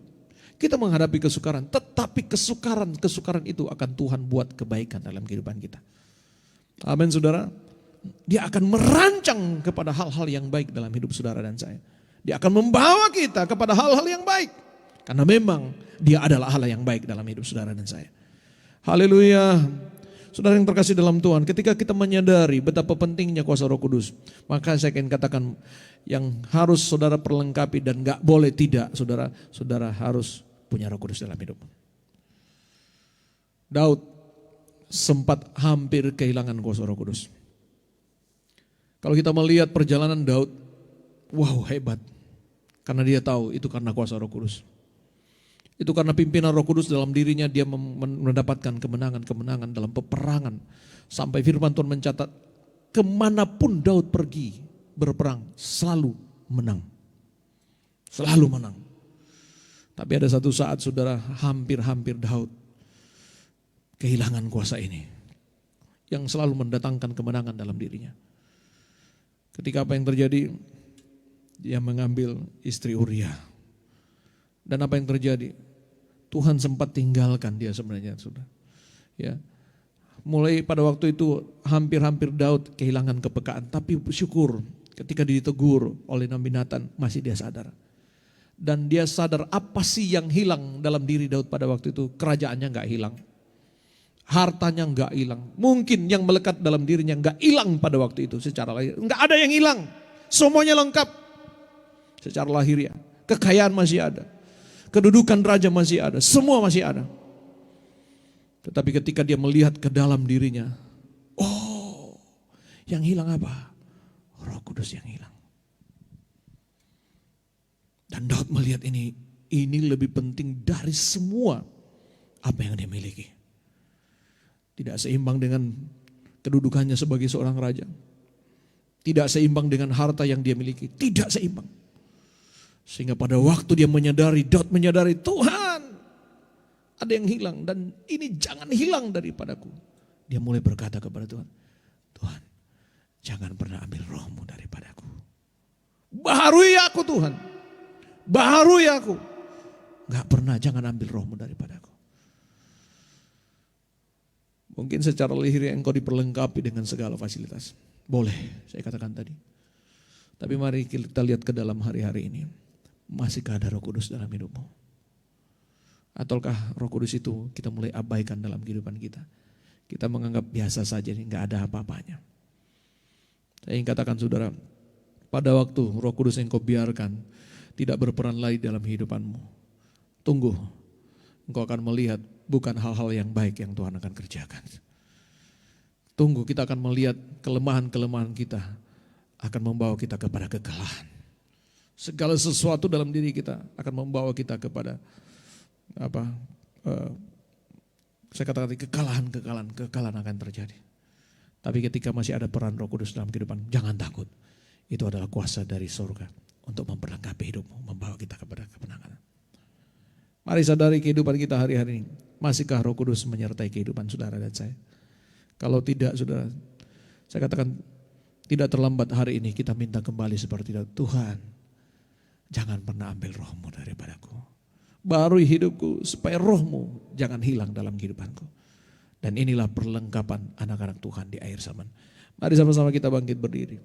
Kita menghadapi kesukaran, tetapi kesukaran itu akan Tuhan buat kebaikan dalam kehidupan kita. Amin, saudara. Dia akan merancang kepada hal-hal yang baik dalam hidup saudara dan saya. Dia akan membawa kita kepada hal-hal yang baik. Karena memang Dia adalah Allah yang baik dalam hidup saudara dan saya. Haleluya. Saudara yang terkasih dalam Tuhan, ketika kita menyadari betapa pentingnya kuasa Roh Kudus, maka saya ingin katakan yang harus saudara perlengkapi dan gak boleh tidak, saudara harus punya Roh Kudus dalam hidup. Daud sempat hampir kehilangan kuasa Roh Kudus. Kalau kita melihat perjalanan Daud, wow, hebat. Karena dia tahu itu karena kuasa Roh Kudus. Itu karena pimpinan Roh Kudus dalam dirinya, dia mendapatkan kemenangan-kemenangan dalam peperangan. Sampai firman Tuhan mencatat, kemanapun Daud pergi berperang, selalu menang. Selalu menang. Tapi ada satu saat saudara, hampir-hampir Daud kehilangan kuasa ini, yang selalu mendatangkan kemenangan dalam dirinya. Ketika apa yang terjadi? Dia mengambil istri Uria. Dan apa yang terjadi? Tuhan sempat tinggalkan dia sebenarnya, saudara. Ya. Mulai pada waktu itu hampir-hampir Daud kehilangan kepekaan, tapi syukur ketika ditegur oleh Nabi Nathan masih dia sadar. Dan dia sadar apa sih yang hilang dalam diri Daud pada waktu itu? Kerajaannya enggak hilang. Hartanya enggak hilang. Mungkin yang melekat dalam dirinya enggak hilang pada waktu itu secara lahir. Enggak ada yang hilang. Semuanya lengkap secara lahiriah. Kekayaan masih ada. Kedudukan raja masih ada. Semua masih ada. Tetapi ketika dia melihat ke dalam dirinya, oh, yang hilang apa? Roh Kudus yang hilang. Dan Daud melihat ini lebih penting dari semua apa yang dia miliki. Tidak seimbang dengan kedudukannya sebagai seorang raja. Tidak seimbang dengan harta yang dia miliki. Tidak seimbang. Sehingga pada waktu dia menyadari, Daud menyadari, Tuhan, ada yang hilang dan ini jangan hilang daripadaku. Dia mulai berkata kepada Tuhan, Tuhan, jangan pernah ambil rohmu daripadaku. Baharui aku Tuhan. Baharui aku. Gak pernah, jangan ambil rohmu daripadaku. Mungkin secara lahir engkau diperlengkapi dengan segala fasilitas. Boleh, saya katakan tadi. Tapi mari kita lihat ke dalam hari-hari ini. Masihkah ada Roh Kudus dalam hidupmu? Ataukah Roh Kudus itu kita mulai abaikan dalam kehidupan kita? Kita menganggap biasa saja, gak ada apa-apanya. Saya ingin katakan saudara, pada waktu Roh Kudus yang kau biarkan tidak berperan lagi dalam kehidupanmu, tunggu, engkau akan melihat bukan hal-hal yang baik yang Tuhan akan kerjakan. Tunggu, kita akan melihat kelemahan-kelemahan kita akan membawa kita kepada kekalahan. Segala sesuatu dalam diri kita akan membawa kita kepada saya katakan kekalahan akan terjadi. Tapi ketika masih ada peran Roh Kudus dalam kehidupan, jangan takut. Itu adalah kuasa dari surga untuk memperlengkapi hidupmu, membawa kita kepada kemenangan. Mari sadari kehidupan kita hari-hari ini. Masihkah Roh Kudus menyertai kehidupan saudara dan saya? Kalau tidak, saudara, saya katakan tidak terlambat hari ini kita minta kembali seperti itu. Tuhan, jangan pernah ambil rohmu daripadaku. Baharui hidupku supaya rohmu jangan hilang dalam kehidupanku. Dan inilah perlengkapan anak-anak Tuhan di akhir zaman. Mari sama-sama kita bangkit berdiri.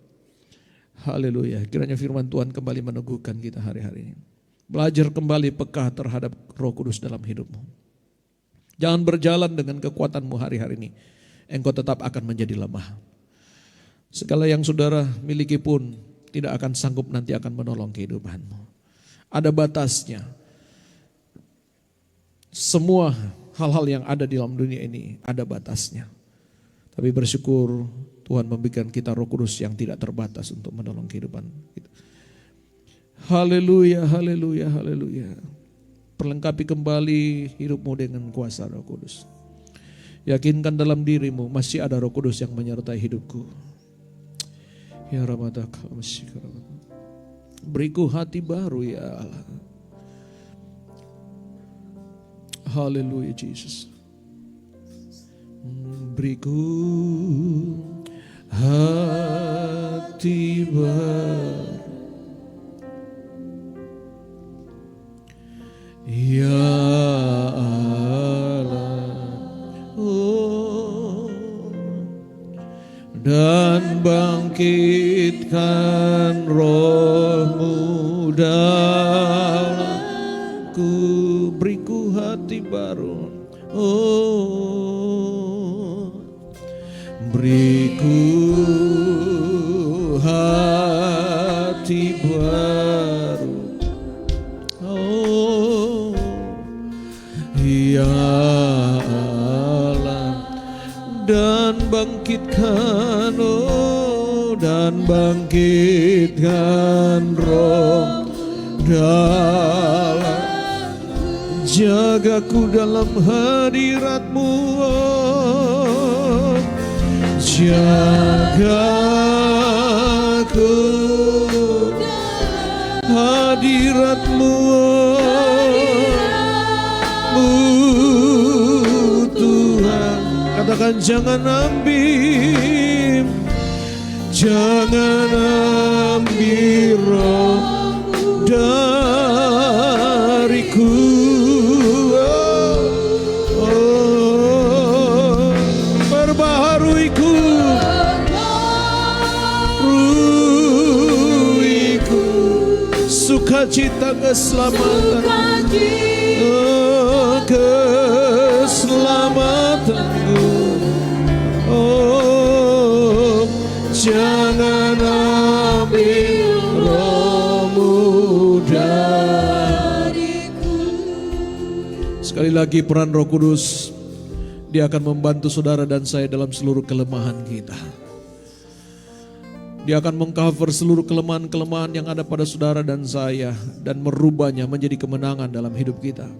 Haleluya. Kiranya firman Tuhan kembali meneguhkan kita hari-hari ini. Belajar kembali peka terhadap Roh Kudus dalam hidupmu. Jangan berjalan dengan kekuatanmu hari-hari ini. Engkau tetap akan menjadi lemah. Segala yang saudara miliki pun tidak akan sanggup nanti akan menolong kehidupanmu. Ada batasnya. Semua hal-hal yang ada di dalam dunia ini ada batasnya. Tapi bersyukur Tuhan memberikan kita Roh Kudus yang tidak terbatas untuk menolong kehidupan kita. Haleluya, haleluya, haleluya. Perlengkapi kembali hidupmu dengan kuasa Roh Kudus. Yakinkan dalam dirimu masih ada Roh Kudus yang menyertai hidupku. Ya Ramadaka, beriku hati baru ya Allah. Haleluya Jesus. Beriku hati baru ya Allah, oh, dan bangkitkan rohmu dalamku. Beriku hati baru, oh, beriku hati baru, oh, ya Allah, dan bangkitkan, oh, dan bangkitkan roh dalam. Jagaku dalam hadirat-Mu, oh, jagaku hadirat-Mu, oh, Tuhan. Katakan jangan ambil roh dariku. Cita keselamatan, oh, keselamatanku, oh, jangan ambil rohmu dariku. Sekali lagi peran Roh Kudus, Dia akan membantu saudara dan saya dalam seluruh kelemahan kita. Dia akan mengcover seluruh kelemahan-kelemahan yang ada pada saudara dan saya dan merubahnya menjadi kemenangan dalam hidup kita.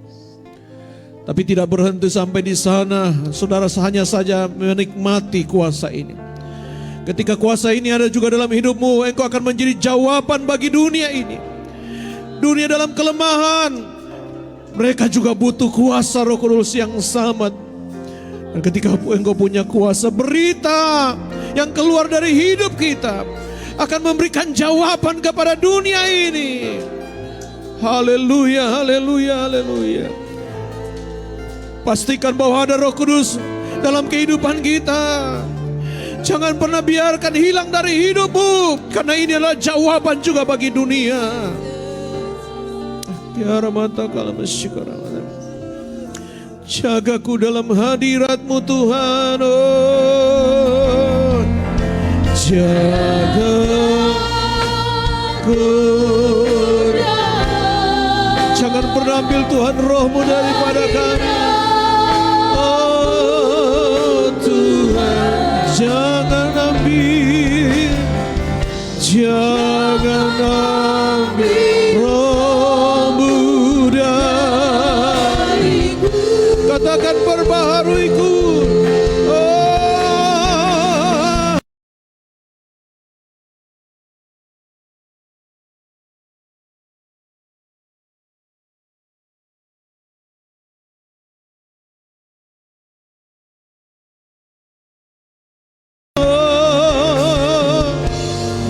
Tapi tidak berhenti sampai di sana, saudara hanya saja menikmati kuasa ini. Ketika kuasa ini ada juga dalam hidupmu, engkau akan menjadi jawaban bagi dunia ini. Dunia dalam kelemahan, mereka juga butuh kuasa Roh Kudus yang sama. Dan ketika engkau punya kuasa, berita yang keluar dari hidup kita akan memberikan jawaban kepada dunia ini. Haleluya, haleluya, haleluya. Pastikan bahwa ada Roh Kudus dalam kehidupan kita. Jangan pernah biarkan hilang dari hidupmu, karena ini adalah jawaban juga bagi dunia. Tiara mata kalau bersyukur. Jagaku dalam hadirat-Mu Tuhan, oh, jagaku. Jangan pernah ambil Tuhan roh-Mu daripada kami, oh Tuhan, jangan ambil, jangan ambil roh-Mu dariku. Katakan perbaharuiku, oh.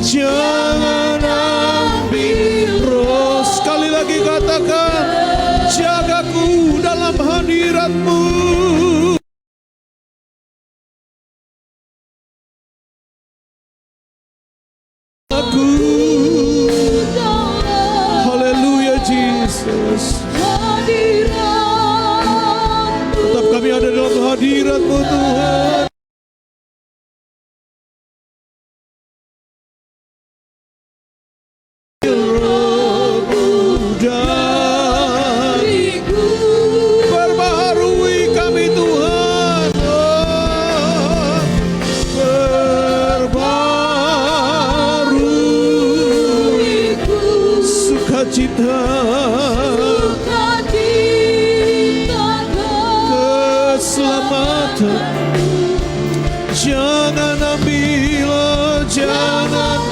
Jangan ambil roh. Sekali lagi katakan, jagaku dalam hadirat-Mu. Aku, haleluya Jesus. Tetap kami ada dalam hadirat-Mu Tuhan. Perbaharui kami Tuhan, oh, perbaharui sukacita, keselamatan. Jangan ambil, jangan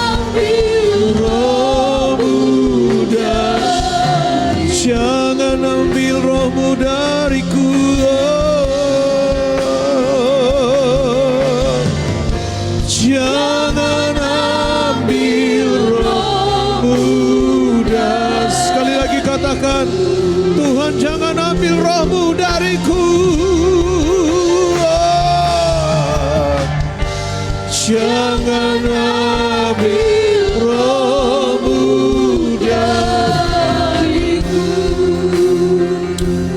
ambil roh-Mu dari, jangan ambil roh-Mu dariku, oh. Jangan ambil roh-Mu dari. Sekali lagi katakan, Tuhan jangan ambil roh-Mu dariku, oh. Jangan ambil roh-Mu dariku.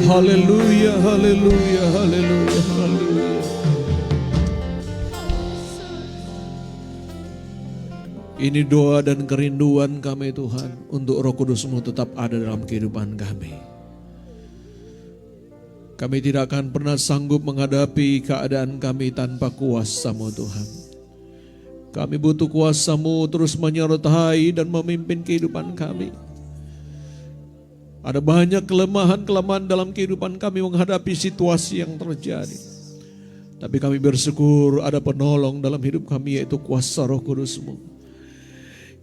Haleluya, haleluya, haleluya, haleluya. Ini doa dan kerinduan kami Tuhan, untuk Roh Kudus-Mu tetap ada dalam kehidupan kami. Kami tidak akan pernah sanggup menghadapi keadaan kami tanpa kuasa-Mu Tuhan. Kami butuh kuasa-Mu terus menyertai dan memimpin kehidupan kami. Ada banyak kelemahan-kelemahan dalam kehidupan kami menghadapi situasi yang terjadi. Tapi kami bersyukur ada penolong dalam hidup kami, yaitu kuasa Roh Kudus-Mu,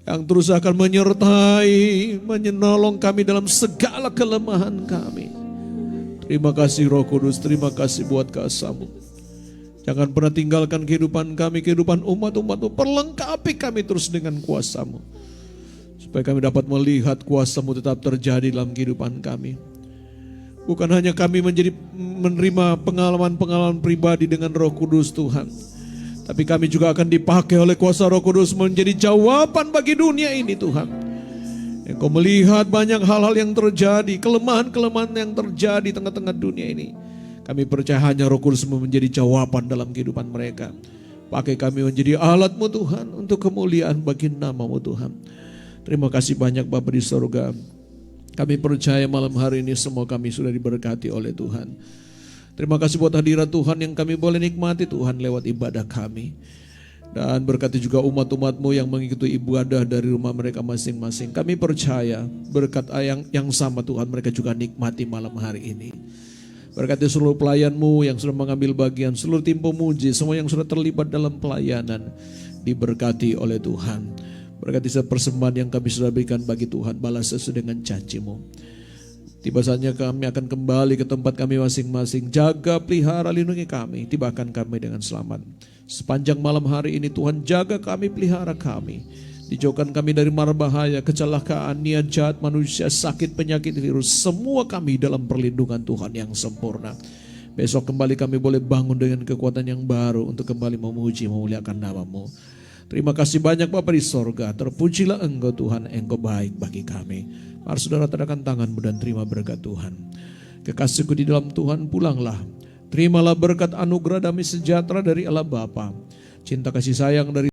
yang terus akan menyertai, menolong kami dalam segala kelemahan kami. Terima kasih Roh Kudus, terima kasih buat kasih-Mu. Jangan pernah tinggalkan kehidupan kami, kehidupan umat-umat-Mu. Perlengkapi kami terus dengan kuasa-Mu, supaya kami dapat melihat kuasa-Mu tetap terjadi dalam kehidupan kami. Bukan hanya kami menerima pengalaman-pengalaman pribadi dengan Roh Kudus Tuhan, tapi kami juga akan dipakai oleh kuasa Roh Kudus menjadi jawaban bagi dunia ini Tuhan. Engkau melihat banyak hal-hal yang terjadi, kelemahan-kelemahan yang terjadi di tengah-tengah dunia ini. Kami percaya hanya Roh Kudus menjadi jawaban dalam kehidupan mereka. Pakai kami menjadi alat-Mu Tuhan, untuk kemuliaan bagi nama-Mu Tuhan. Terima kasih banyak Bapa di surga. Kami percaya malam hari ini semua kami sudah diberkati oleh Tuhan. Terima kasih buat hadirat Tuhan yang kami boleh nikmati Tuhan lewat ibadah kami. Dan berkati juga umat-umat-Mu yang mengikuti ibadah dari rumah mereka masing-masing. Kami percaya berkat yang sama Tuhan mereka juga nikmati malam hari ini. Berkati seluruh pelayan-Mu yang sudah mengambil bagian, seluruh tim pemuji, semua yang sudah terlibat dalam pelayanan, diberkati oleh Tuhan. Berkati setiap persembahan yang kami sudah berikan bagi Tuhan, balas sesuai dengan janji-Mu. Tiba saatnya kami akan kembali ke tempat kami masing-masing. Jaga, pelihara, lindungi kami, tibakan kami dengan selamat. Sepanjang malam hari ini Tuhan jaga kami, pelihara kami. Dijauhkan kami dari mara bahaya, kecelakaan, niat jahat manusia, sakit, penyakit, virus. Semua kami dalam perlindungan Tuhan yang sempurna. Besok kembali kami boleh bangun dengan kekuatan yang baru untuk kembali memuji, memuliakan nama-Mu. Terima kasih banyak Bapa di sorga. Terpujilah Engkau Tuhan, Engkau baik bagi kami. Mari saudara tadahkan tangan-Mu dan terima berkat Tuhan. Kekasihku di dalam Tuhan, pulanglah. Terimalah berkat anugerah damai sejahtera dari Allah Bapa. Cinta kasih sayang dari